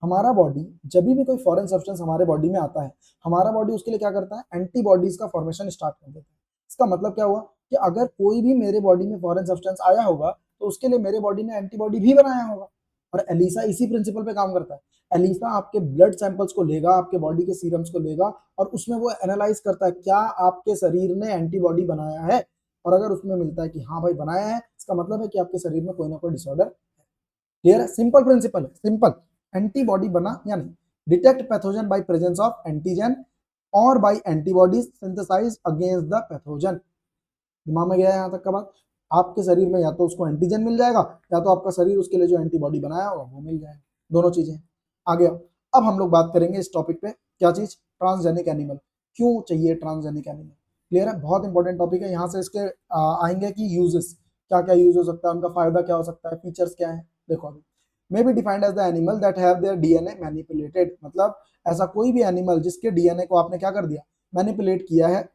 हमारा बॉडी जब भी कोई फॉरेन सब्सटेंस हमारे बॉडी में आता है, हमारा बॉडी उसके लिए क्या करता है, एंटीबॉडीज का फॉर्मेशन स्टार्ट कर देता है। इसका मतलब क्या हुआ कि अगर कोई भी मेरे बॉडी में फॉरेन सब्सटेंस आया होगा, तो उसके लिए मेरे बॉडी ने एंटीबॉडी भी बनाया होगा। और एलिसा इसी प्रिंसिपल पे काम करता है। एलिसा आपके ब्लड सैंपल्स को लेगा, आपके बॉडी के सीरम्स को लेगा, और उसमें वो एनालाइज करता है क्या आपके शरीर ने एंटीबॉडी बनाया है। और अगर उसमें मिलता है कि हाँ भाई बनाया है, इसका मतलब है कि आपके शरीर में कोई ना कोई डिसऑर्डर है। क्लियर है, सिंपल प्रिंसिपल है, सिंपल। एंटीबॉडी बना या नहीं, detect pathogen by presence of antigen और by antibodies synthesise against the pathogen. दिमाग में गया है यहाँ तक का बात। आपके शरीर में या तो उसको एंटीजन मिल जाएगा, या तो आपका शरीर उसके लिए जो एंटीबॉडी बनाया होगा वो मिल जाएगा, दोनों चीजें। आगे अब हम लोग बात करेंगे इस टॉपिक पे, क्या चीज, ट्रांसजेनिक एनिमल, क्यों चाहिए ट्रांसजेनिक एनिमल। क्लियर है, बहुत इंपॉर्टेंट टॉपिक है। यहाँ से इसके आएंगे कि यूजेस, क्या क्या यूज हो सकता है, उनका फायदा क्या हो सकता है, फीचर्स क्या है। देखो अभी, may be defined as the animal that have their DNA manipulated, मतलब ऐसा कोई भी एनिमल जिसके डीएनए को आपने क्या कर दिया, मैनिपुलेट किया है,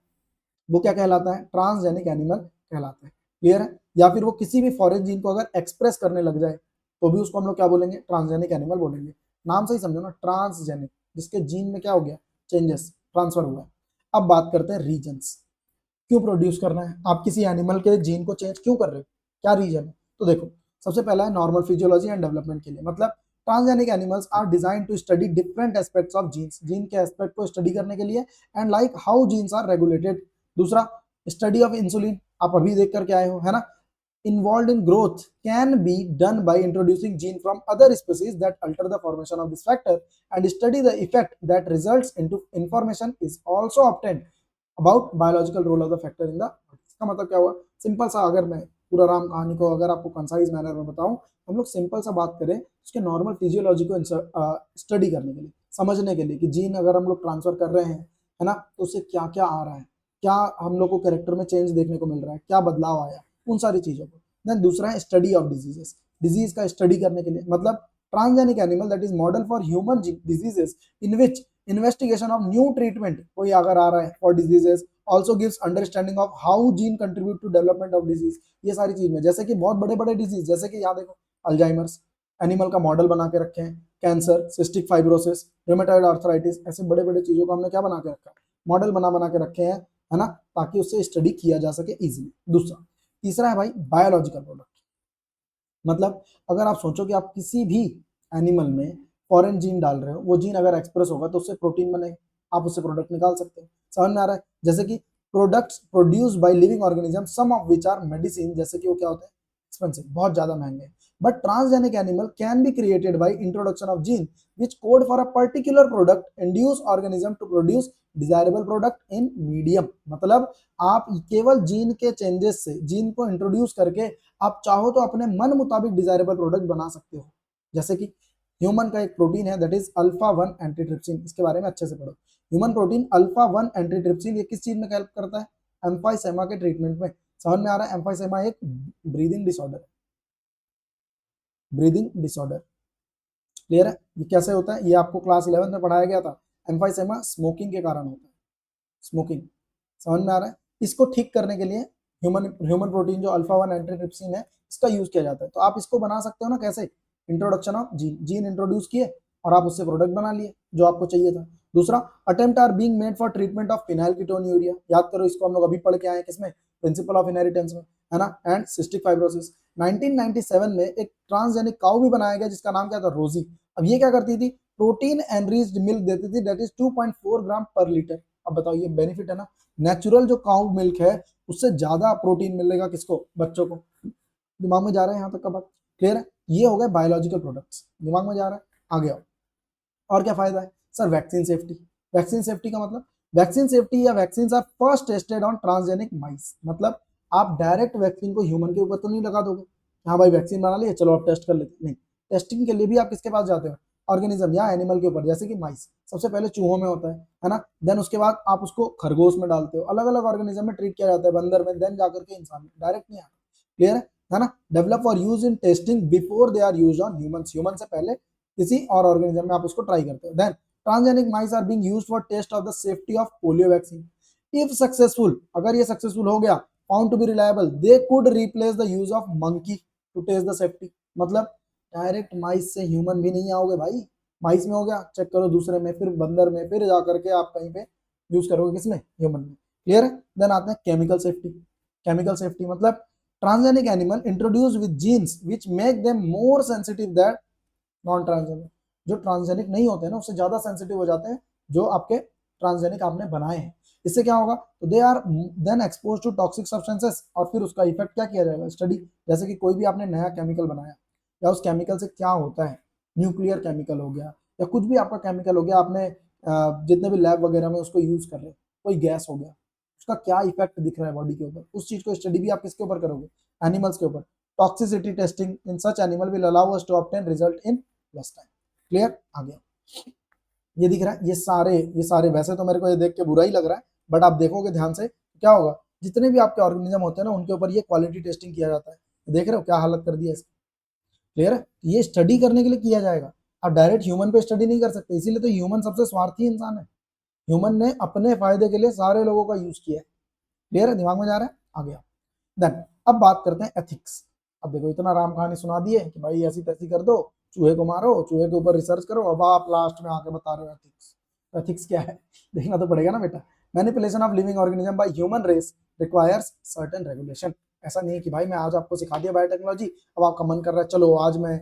वो क्या कहलाता है, ट्रांसजेनिक एनिमल कहलाता है। क्लियर है। या फिर वो किसी भी फॉरेन जीन को अगर एक्सप्रेस करने लग जाए, तो भी उसको हम लोग क्या बोलेंगे, ट्रांसजेनिक एनिमल बोलेंगे। नाम से ही समझो ना, ट्रांसजेनिक, जिसके जीन में क्या हो गया, चेंजेस, ट्रांसफर हुआ है। अब बात करते हैं रीजन्स, क्यों प्रोड्यूस करना है, आप किसी एनिमल के जीन को चेंज क्यों कर रहे हो, क्या रीजन है। तो देखो, सबसे पहला है नॉर्मल फिजियोलॉजी एंड डेवलपमेंट के लिए, मतलब transgenic animals are design to study different aspects of genes, gene के एस्पेक्ट को स्टडी करने के लिए, and like how genes are regulated. दूसरा, स्टडी ऑफ इंसुलिन, आप अभी देख करके आए हो, है ना, involved in growth can be done by introducing gene from other species that alter the formation of this factor, and study the effect that results into information is also obtained about biological role of the factor in the body। इसका मतलब क्या हुआ, simple सा, अगर मैं पूरा राम कहानी को अगर आपको कंसाइज मैनर में बताऊं, हम लोग सिंपल सा बात करें उसके नॉर्मल फिजियोलॉजी को स्टडी करने के लिए, समझने के लिए कि जीन अगर हम लोग ट्रांसफर कर रहे हैं, है ना, तो उससे क्या क्या आ रहा है, क्या हम लोग को कैरेक्टर में चेंज देखने को मिल रहा है, क्या बदलाव आया, उन सारी चीजों को। देन दूसरा है स्टडी ऑफ डिजीजेस, डिजीज का स्टडी करने के लिए, मतलब transgenic animal that is model for human diseases in which investigation of new treatment कोई अगर आ रहा है for diseases also gives understanding of how gene contribute to development of disease. ये सारी चीज में, जैसे कि बहुत बड़े बड़े डिजीज, जैसे कि यहाँ देखो अल्जाइमर्स, एनिमल का मॉडल बना के रखे हैं, cancer, cystic fibrosis, rheumatoid arthritis, ऐसे बड़े बड़े चीजों को हमने क्या बना के रखा है, मॉडल बना के रखे हैं, है ना, ताकि उससे स्टडी किया जा सके इजीली। दूसरा, तीसरा है भाई बायोलॉजिकल प्रोडक्ट, मतलब अगर आप सोचो कि आप किसी भी एनिमल में फॉरेन जीन डाल रहे हो, वो जीन अगर एक्सप्रेस होगा तो उससे प्रोटीन बनेगा, आप उससे प्रोडक्ट निकाल सकते हो। समझ में आ रहा है, जैसे कि products produce by living organism some of which are medicine, जैसे कि वो क्या होते हैं, एक्सपेंसिव, बहुत ज्यादा महंगे। But transgenic animal can be created by introduction of gene which code for a particular product induce organism to produce desirable product in medium, मतलब आप केवल जीन के चेंजेस से, जीन को इंट्रोड्यूस करके आप चाहो तो अपने मन मुताबिक डिजायरेबल प्रोडक्ट बना सकते हो। जैसे कि ह्यूमन का एक प्रोटीन है दैट इज अल्फा 1 एंटीट्रिप्सिन, इसके बारे में अच्छे से पढ़ो। ह्यूमन प्रोटीन अल्फा 1 एंटीट्रिप्सिन, ये किस चीज में हेल्प करता है, एम्फाइसेमा के ट्रीटमेंट में। समझ में आ रहा है, एम्फाइसेमा एक breathing disorder, breathing disorder. Clear है, ये कैसे होता है, ये आपको क्लास 11 में पढ़ाया गया था। एम्फाइसेमा स्मोकिंग के कारण होता है, स्मोकिंग। समझ में आ रहा है, इसको ठीक करने के लिए ह्यूमन ह्यूमन प्रोटीन जो अल्फा 1 एंटीट्रिप्सिन है, इसका यूज किया जाता है। तो आप इसको बना सकते हो ना, कैसे, introduction of gene, gene introduce किए और आप उससे प्रोडक्ट बना लिए जो आपको चाहिए था। दूसरा, attempt are being made for treatment of phenylketonuria, याद करो इसको हम लोग अभी पढ़ के आए हैं किसमें, प्रिंसिपल ऑफ इनहेरिटेंस में, है ना, एंड सिस्टिक फाइब्रोसिस। 1997 में एक ट्रांसजेनिक काउ भी बनाया गया जिसका नाम क्या था, रोजी। अब ये क्या करती थी, प्रोटीन एनरिच्ड मिल्क देती थी, दैट इज 2.4 ग्राम पर लीटर। अब बताओ ये बेनिफिट है ना, नेचुरल जो काउ मिल्क है उससे ज्यादा प्रोटीन मिलेगा किसको, बच्चों को। दिमाग में जा रहा है यहाँ तक का बात, क्लियर है। ये हो गए बायोलॉजिकल प्रोडक्ट्स, दिमाग में जा रहा है, आगे आओ। और क्या फायदा है sir, vaccine safety. Vaccine safety का मतलब, वैक्सीन सेफ्टी या vaccine are first tested on transgenic mice, मतलब आप डायरेक्ट वैक्सीन को ह्यूमन के ऊपर तो नहीं लगा दोगे, हाँ भाई वैक्सीन बना लिया चलो आप टेस्ट कर लेते, नहीं। टेस्टिंग के लिए भी आप किसके पास जाते हो, ऑर्गेनिज्म या एनिमल के ऊपर, जैसे कि माइस सबसे पहले चूहों में होता है ना, देन उसके बाद आप उसको खरगोश में डालते हो, अलग अलग ऑर्गेनिज्म में ट्रीट किया जाता है, बंदर में, देन जाकर के इंसान में, डायरेक्ट नहीं आता, क्लियर है ना। Develop for use in testing before they are use on humans, human से पहले किसी और ऑर्गेनिज्म में आप उसको ट्राई करते हो। Then transgenic mice are being used for test of the safety of polio vaccine. If successful, अगर ये सक्सेसफुल हो गया, found to be reliable, they could replace the use of monkey to test the safety. मतलब direct mice से human भी नहीं आओगे भाई, माइस में हो गया, चेक करो दूसरे में, फिर बंदर में, फिर जाकर के आप कहीं पे यूज करोगे किसमें, ह्यूमन में, क्लियर है। देन आते हैं केमिकल सेफ्टी। केमिकल सेफ्टी मतलब transgenic animal introduce with jeans which make them more sensitive that non transgenic. जो ट्रांसजेनिक नहीं होते हैं ना उससे ज्यादा सेंसिटिव हो जाते हैं जो आपके ट्रांसजेनिक आपने बनाए हैं। इससे क्या होगा, तो they are then expose to toxic substances, और फिर उसका इफेक्ट क्या किया जाएगा, स्टडी। जैसे कि कोई भी आपने नया केमिकल बनाया, या उस केमिकल से क्या होता है, न्यूक्लियर केमिकल हो गया या कुछ भी आपका केमिकल हो गया, आपने जितने भी लैब वगैरह में उसको यूज कर रहे, कोई गैस हो गया, उसका क्या इफेक्ट दिख रहा है बॉडी के ऊपर, उस चीज को स्टडी भी आप किसके ऊपर करोगे, एनिमल्स के ऊपर। Toxicity testing in such animal will allow us to obtain result in less time, clear. आ गया, ये दिख रहा है, ये सारे वैसे तो मेरे को ये देख के बुरा ही लग रहा है, बट आप देखोगे ध्यान से क्या होगा, जितने भी आपके ऑर्गेनिज्म होते हैं ना उनके ऊपर ये क्वालिटी टेस्टिंग किया जाता है। देख रहे हो क्या हालत कर दिया इसकी, क्लियर है। ये स्टडी करने के लिए किया जाएगा, आप डायरेक्ट ह्यूमन पे स्टडी नहीं कर सकते, इसीलिए तो ह्यूमन सबसे स्वार्थी इंसान है। ह्यूमन ने अपने फायदे के लिए सारे लोगों का यूज किया है, क्लियर है, दिमाग में जा रहा है, आ गया। देन अब बात करते हैं एथिक्स। अब देखो इतना राम कहानी सुना दिए कि भाई ऐसी तैसी कर दो, चूहे को मारो, चूहे के ऊपर रिसर्च करो, अब आप लास्ट में आके बता रहे हो एथिक्स। एथिक्स क्या है देखना तो पड़ेगा ना बेटा। Manipulation of living organism by human race requires certain regulation. ऐसा नहीं है कि भाई मैं आज आपको सिखा दिया बायोटेक्नोलॉजी, अब आपका मन कर रहा है चलो आज मैं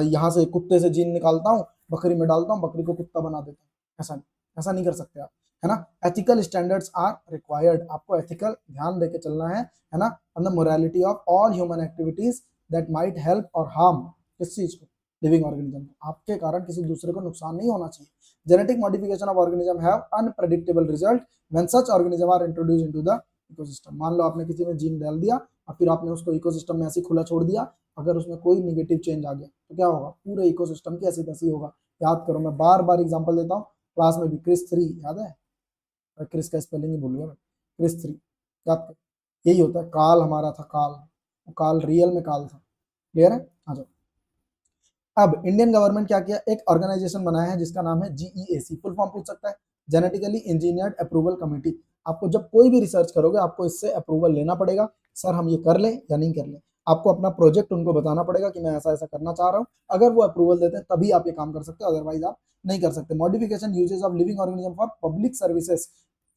यहाँ से कुत्ते से जीन निकालता हूँ, बकरी में डालता हूँ, बकरी को कुत्ता बना देता हूँ, ऐसा नहीं कर सकते आप, है ना। एथिकल स्टैंडर्ड्स आर रिक्वायर्ड, आपको एथिकल ध्यान देके चलना है ना, and the morality of all human activities that might help और हार्म, किस चीज को, लिविंग ऑर्गेनिज्म, आपके कारण किसी दूसरे को नुकसान नहीं होना चाहिए। Genetic modification of organism have unpredictable result when such organism are introduce into the ecosystem. मान लो आपने किसी में जीन डाल दिया और फिर आपने उसको इकोसिस्टम में ऐसे खुला छोड़ दिया, अगर उसमें कोई निगेटिव चेंज आ गया तो क्या होगा, पूरे इकोसिस्टम की ऐसी तैसी होगा। याद करो, मैं बार बार एग्जांपल देता हूँ, क्लास में भी क्रिस 3 याद है, क्रिस का स्पेलिंग ही भूल गया मैं, क्रिस 3 याद कर, यही होता है, काल हमारा था, काल, काल रियल में काल था, क्लियर है। आ जाओ, अब इंडियन गवर्नमेंट क्या किया, एक ऑर्गेनाइजेशन बनाया है जिसका नाम है जीईएसी, फुल फॉर्म पूछ सकता है, जेनेटिकली इंजीनियर्ड अप्रूवल कमेटी। आपको जब कोई भी रिसर्च करोगे आपको इससे अप्रूवल लेना पड़ेगा, सर हम ये कर लें या नहीं कर लें, आपको अपना प्रोजेक्ट उनको बताना पड़ेगा कि मैं ऐसा ऐसा करना चाह रहा हूँ, अगर वो अप्रूवल देते हैं तभी आप ये काम कर सकते हो, अदरवाइज आप नहीं कर सकते। Modification uses of living organism for public services,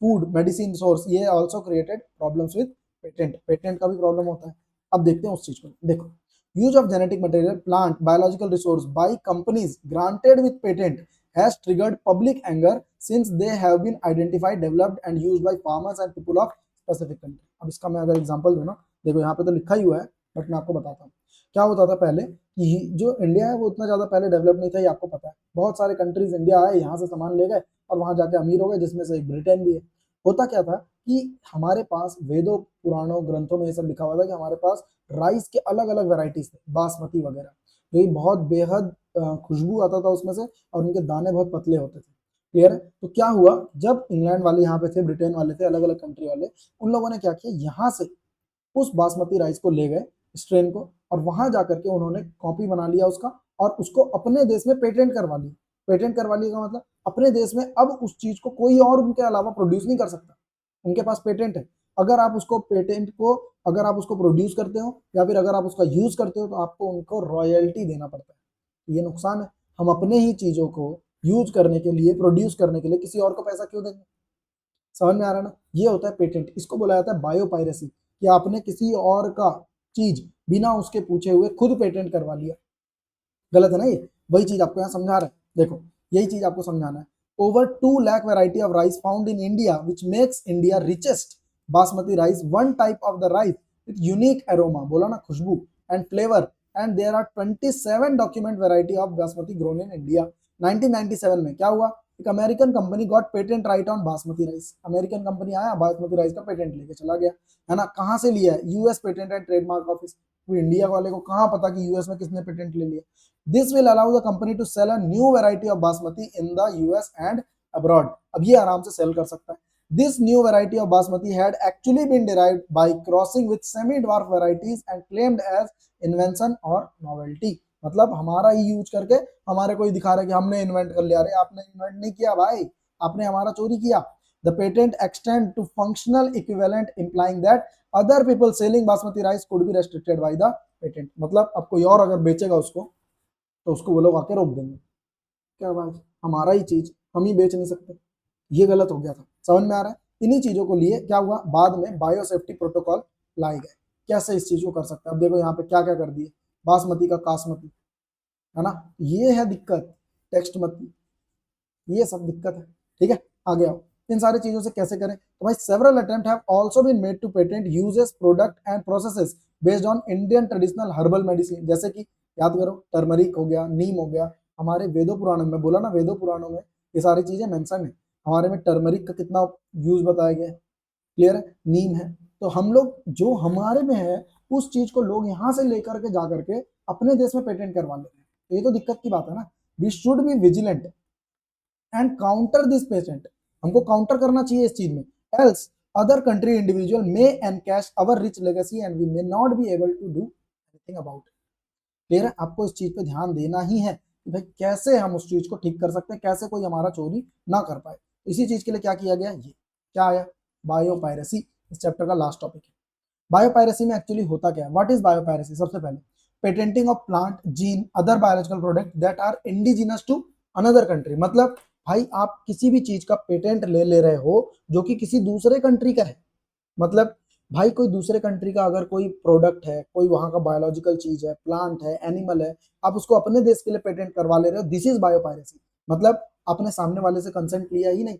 food, medicine source, ये also created problems with patent, patent का भी प्रॉब्लम होता है। अब देखते हैं उस चीज को, देखो use of genetic material, plant, biological resource by companies granted with patent has triggered public anger since they have been identified, developed and used by farmers and people of specific country। अब इसका मैं अगर example दूं ना, देखो यहाँ पे तो लिखा ही हुआ है बट मैं आपको बताता हूँ क्या होता था पहले, कि जो इंडिया है वो उतना ज्यादा पहले डेवलप नहीं था, ये आपको पता है, बहुत सारे कंट्रीज इंडिया आए, यहाँ से सामान ले गए और वहां जाके अमीर हो गए, जिसमें से एक ब्रिटेन भी है। होता क्या था कि हमारे पास वेदों पुराणों ग्रंथों में ये सब लिखा हुआ था कि हमारे पास राइस के अलग अलग वेराइटीज थे, बासमती वगैरह, जो बहुत बेहद खुशबू आता था उसमें से, और उनके दाने बहुत पतले होते थे, क्लियर है। तो क्या हुआ, जब इंग्लैंड वाले यहाँ पे थे, ब्रिटेन वाले थे, अलग अलग कंट्री वाले, उन लोगों ने क्या किया, यहाँ से उस बासमती राइस को ले गए, स्ट्रेन को, और वहां जाकर के उन्होंने कॉपी बना लिया उसका, और उसको अपने देश में पेटेंट करवा लिया। पेटेंट करवा लिया का मतलब अपने देश में अब उस चीज को कोई और उनके अलावा प्रोड्यूस नहीं कर सकता, उनके पास पेटेंट है। अगर आप उसको पेटेंट को, अगर आप उसको प्रोड्यूस करते हो या फिर अगर आप उसका यूज करते हो तो आपको उनको रॉयल्टी देना पड़ता है, ये नुकसान है। हम अपने ही चीजों को यूज करने के लिए, प्रोड्यूस करने के लिए किसी और को पैसा क्यों देंगे? समझ में आ रहा है ना? ये होता है पेटेंट। इसको बोला जाता है बायोपायरेसी, कि आपने किसी और का चीज बिना उसके पूछे हुए खुद पेटेंट करवा लिया। गलत है ना ये? वही चीज आपको यहाँ समझा रहा है। देखो यही चीज आपको समझाना है। Over 2 lakh variety of rice found in India which makes India richest basmati rice, one type of the rice with unique aroma, बोला ना, खुशबू and flavour, and there are 27 document variety of basmati grown in India. 1997 में क्या हुआ? एक American company got patent right on basmati rice. American company आया, basmati rice का patent लेके चला गया, है ना? कहां से लिया है? US patent and trademark office. India वाले को कहां पता कि यूएस में किसने पेटेंट ले लिया? This will allow the company to sell a new variety of basmati in the US and abroad. अब ये आराम से सेल कर सकता है। This new variety of basmati had actually been derived by crossing with semi-dwarf varieties and claimed as invention or novelty. मतलब हमारा ही use करके हमारे को ही दिखा रहा है कि हमने इन्वेंट कर लिया। अरे आपने इन्वेंट नहीं किया भाई, आपने हमारा चोरी किया। The patent extend to functional equivalent implying that other people selling basmati rice could be restricted by the patent. मतलब अब कोई और अगर बेचेगा उसको तो उसको वो लोग आके रोक देंगे। क्या बात, हमारा ही चीज हम ही बेच नहीं सकते? ये गलत हो गया था। समझ में आ रहा है? इन्हीं चीजों को लिए क्या हुआ, बाद में बायोसेफ्टी प्रोटोकॉल लाए गए। कैसे इस चीज को कर सकते हैं? अब देखो यहाँ पे क्या क्या कर दिए, बासमती का कासमती, है ना? ये है दिक्कत, टेक्स्ट मती, ये सब दिक्कत है। ठीक है, आगे आओ। इन सारी चीजों से कैसे करें? तो भाई several attempt have also been made to patent uses, product and processes based on Indian traditional herbal medicine. जैसे कि याद करो, टर्मरिक हो गया, नीम हो गया। हमारे वेदों पुराणों में, बोला ना, वेदों पुराणों में ये सारी चीजें मेंशन है। हमारे में टर्मरिक का कितना यूज बताया गया है, क्लियर है? नीम है। तो हम लोग जो हमारे में है उस चीज को लोग यहाँ से लेकर के जा करके अपने देश में पेटेंट करवा लेते हैं। तो ये तो दिक्कत की बात है ना। We should be vigilant and counter this patent. हमको काउंटर करना चाहिए इस चीज में। Else other country individual may encash our rich legacy and we may not be able to do anything about it. Clear है? आपको इस चीज पे ध्यान देना ही है कि भाई कैसे हम उस चीज को ठीक कर सकते हैं, कैसे कोई हमारा चोरी ना कर पाए। इसी चीज के लिए क्या किया गया, ये क्या आया, बायोपायरेसी। इस चैप्टर का लास्ट टॉपिक है। बायोपायरेसी में एक्चुअली होता क्या है? What is biopiracy? सबसे पहले patenting of plant, gene, other biological product that are indigenous to another country. मतलब भाई आप किसी भी चीज का पेटेंट ले रहे हो जो कि किसी दूसरे कंट्री का है। मतलब भाई कोई दूसरे कंट्री का अगर कोई प्रोडक्ट है, कोई वहां का बायोलॉजिकल चीज है, प्लांट है, एनिमल है, आप उसको अपने देश के लिए पेटेंट करवा ले रहे हो, दिस इज बायोपायरेसी। मतलब आपने सामने वाले से कंसेंट लिया ही नहीं,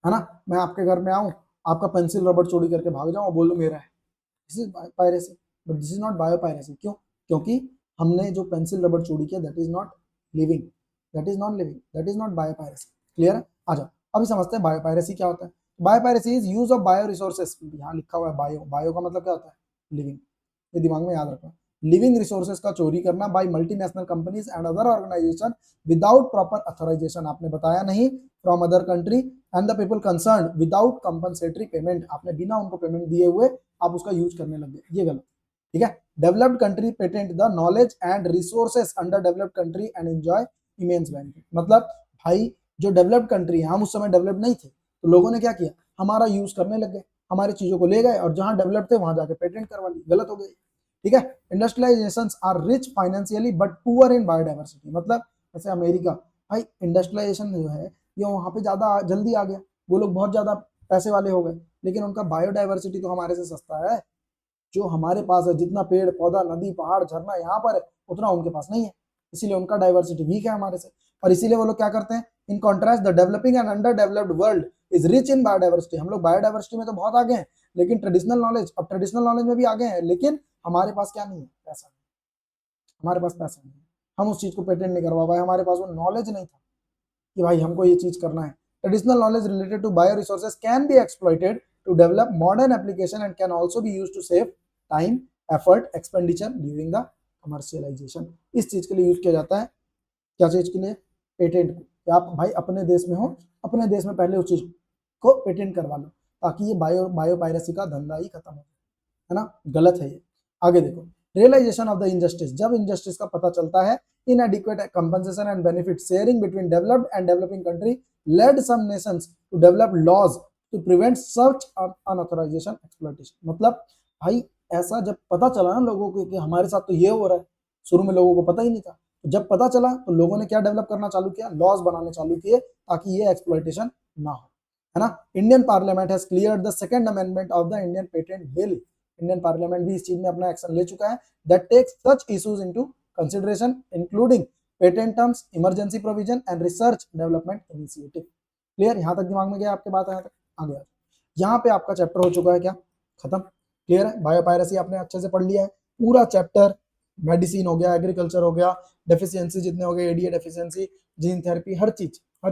है ना? मैं आपके घर में आऊं, आपका पेंसिल रबड़ चोरी करके भाग जाऊं और बोलूं मेरा है, this is piracy. But this is not biopiracy. क्यों? क्योंकि हमने जो पेंसिल रबड़ चोरी किया that is not living, that is non living, that is not biopiracy. Clear है? आ जाओ अभी समझते हैं बायोपायरेसी क्या होता है। Biopiracy is use of bio resources. यहाँ लिखा हुआ है बायो, बायो का मतलब क्या होता है? लिविंग। ये दिमाग में याद रखना। लिविंग रिसोर्सेज का चोरी करना by multinational companies and other organisation without proper authorisation. आपने बताया नहीं, from other country and the people concern without compensatory payment. आपने बिना उनको पेमेंट दिए हुए आप उसका यूज करने लग गए, ये गलत। ठीक है? Developed country patent the knowledge and resources under developed country and enjoy immense benefit. मतलब भाई जो डेवलप्ड कंट्री है, हम उस समय डेवलप्ड नहीं थे, तो लोगों ने क्या किया, हमारा यूज करने लग गए, हमारी चीजों को ले गए और जहां डेवलप्ड थे वहां जाके पेटेंट करवा ली। गलत हो गई। ठीक है? Industrialisations are rich financially but poor in biodiversity. मतलब जैसे अमेरिका, भाई इंडस्ट्रियलाइजेशन जो है ये वहां पे ज्यादा जल्दी आ गया, वो लोग बहुत ज्यादा पैसे वाले हो गए, लेकिन उनका बायोडाइवर्सिटी तो हमारे से सस्ता है। जो हमारे पास है, जितना पेड़ पौधा, नदी, पहाड़, झरना यहाँ पर है, उतना उनके पास नहीं है, इसीलिए उनका डाइवर्सिटी वीक है हमारे से। और इसीलिए वो लोग क्या करते हैं, in contrast the developing and under developed world is rich in biodiversity. हम लोग बायोडाइवर्सिटी में तो बहुत आगे हैं, लेकिन ट्रेडिशनल नॉलेज, अब ट्रेडिशनल नॉलेज में भी आगे हैं, लेकिन हमारे पास क्या नहीं है, पैसा नहीं। हमारे पास पैसा नहीं है, हम उस चीज को पेटेंट नहीं करवा पाए, हमारे पास वो नॉलेज नहीं था कि भाई हमको ये चीज करना है। Traditional knowledge related to bio resources can be exploited to develop modern application and can also be used to save time, effort, expenditure during the commercialisation. इस चीज के लिए यूज किया जाता है, क्या चीज के लिए? पेटेंट को। कि आप भाई अपने देश में हो, अपने देश में पहले उस चीज को पेटेंट करवा लो, ताकि ये बायो पायरेसी का धंधा ही खत्म हो, है ना? गलत है ये। आगे देखो, रियलाइजेशन ऑफ द इनजस्टिस। जब इनजस्टिस का पता चलता है, inadequate compensation and benefit sharing between developed and developing country led some nations to develop laws to prevent such unauthorization exploitation। मतलब भाई ऐसा जब पता चला ना लोगों को कि हमारे साथ तो ये हो रहा है, शुरू में लोगों को पता ही नहीं था, तो जब पता चला तो लोगों ने क्या डेवलप करना चालू किया, लॉज बनाने चालू किए ताकि ये एक्सप्लॉइटेशन ना हो, है ना। Indian parliament has cleared the second amendment of the Indian patent bill. Indian parliament भी इस चीज में अपना एक्शन ले चुका है, that takes such issues into consideration including patent terms, emergency provision and research development initiative. Clear, यहां तक दिमाग में गया आपके बात, यहाँ तक आ गया। यहाँ पे आपका चैप्टर हो चुका है क्या, खत्म। क्लियर है, बायोपायरेसी आपने अच्छे से पढ़ लिया है पूरा चैप्टर, मेडिसिन हो गया, एग्रीकल्चर हो गया, डेफिशिएंसी जितने हो गए, एडीए डेफिशिएंसी, जीन थेरेपी, हर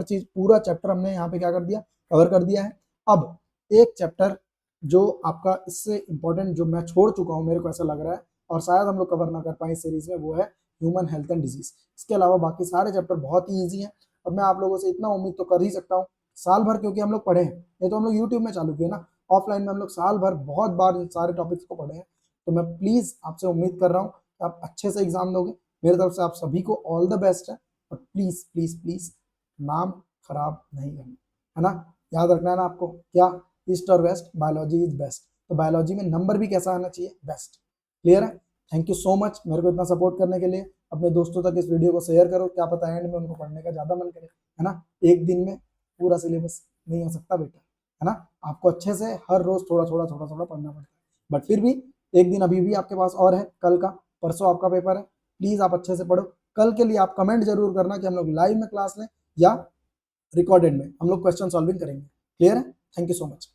चीज पूरा चैप्टर हमने यहाँ पे क्या कर दिया, कवर कर दिया है। अब एक चैप्टर जो आपका इससे इंपॉर्टेंट जो मैं छोड़ चुका हूँ, मेरे को ऐसा लग रहा है, और शायद हम लोग कवर ना कर पाए इस सीरीज में, वो है ह्यूमन हेल्थ एंड डिजीज। इसके अलावा बाकी सारे चैप्टर बहुत ही ईजी है, और मैं आप लोगों से इतना उम्मीद तो कर ही सकता हूँ साल भर, क्योंकि हम लोग पढ़े हैं, ये तो हम लोग यूट्यूब में चालू किए ना, ऑफलाइन में हम लोग साल भर बहुत बार इन सारे टॉपिक्स को पढ़े हैं। तो मैं प्लीज आपसे उम्मीद कर रहा हूँ कि आप अच्छे से एग्जाम दोगे, मेरी तरफ से आप सभी को ऑल द बेस्ट है, और प्लीज प्लीज प्लीज नाम खराब नहीं करना, है ना। याद रखना है ना आपको, क्या, ईस्ट और वेस्ट, बायोलॉजी इज बेस्ट। तो बायोलॉजी में नंबर भी कैसा आना चाहिए, बेस्ट। क्लियर है, थैंक यू सो मच मेरे को इतना सपोर्ट करने के लिए। अपने दोस्तों तक इस वीडियो को शेयर करो, क्या पता एंड में उनको पढ़ने का ज्यादा मन करे, है ना। एक दिन में पूरा सिलेबस नहीं हो सकता बेटा, है ना। आपको अच्छे से हर रोज थोड़ा थोड़ा थोड़ा थोड़ा पढ़ना पड़ता है, बट फिर भी एक दिन अभी भी आपके पास और है, कल का, परसों आपका पेपर है, प्लीज आप अच्छे से पढ़ो। कल के लिए आप कमेंट जरूर करना कि हम लोग लाइव में क्लास लें या रिकॉर्डेड में हम लोग क्वेश्चन सॉल्विंग करेंगे। क्लियर है, थैंक यू सो मच।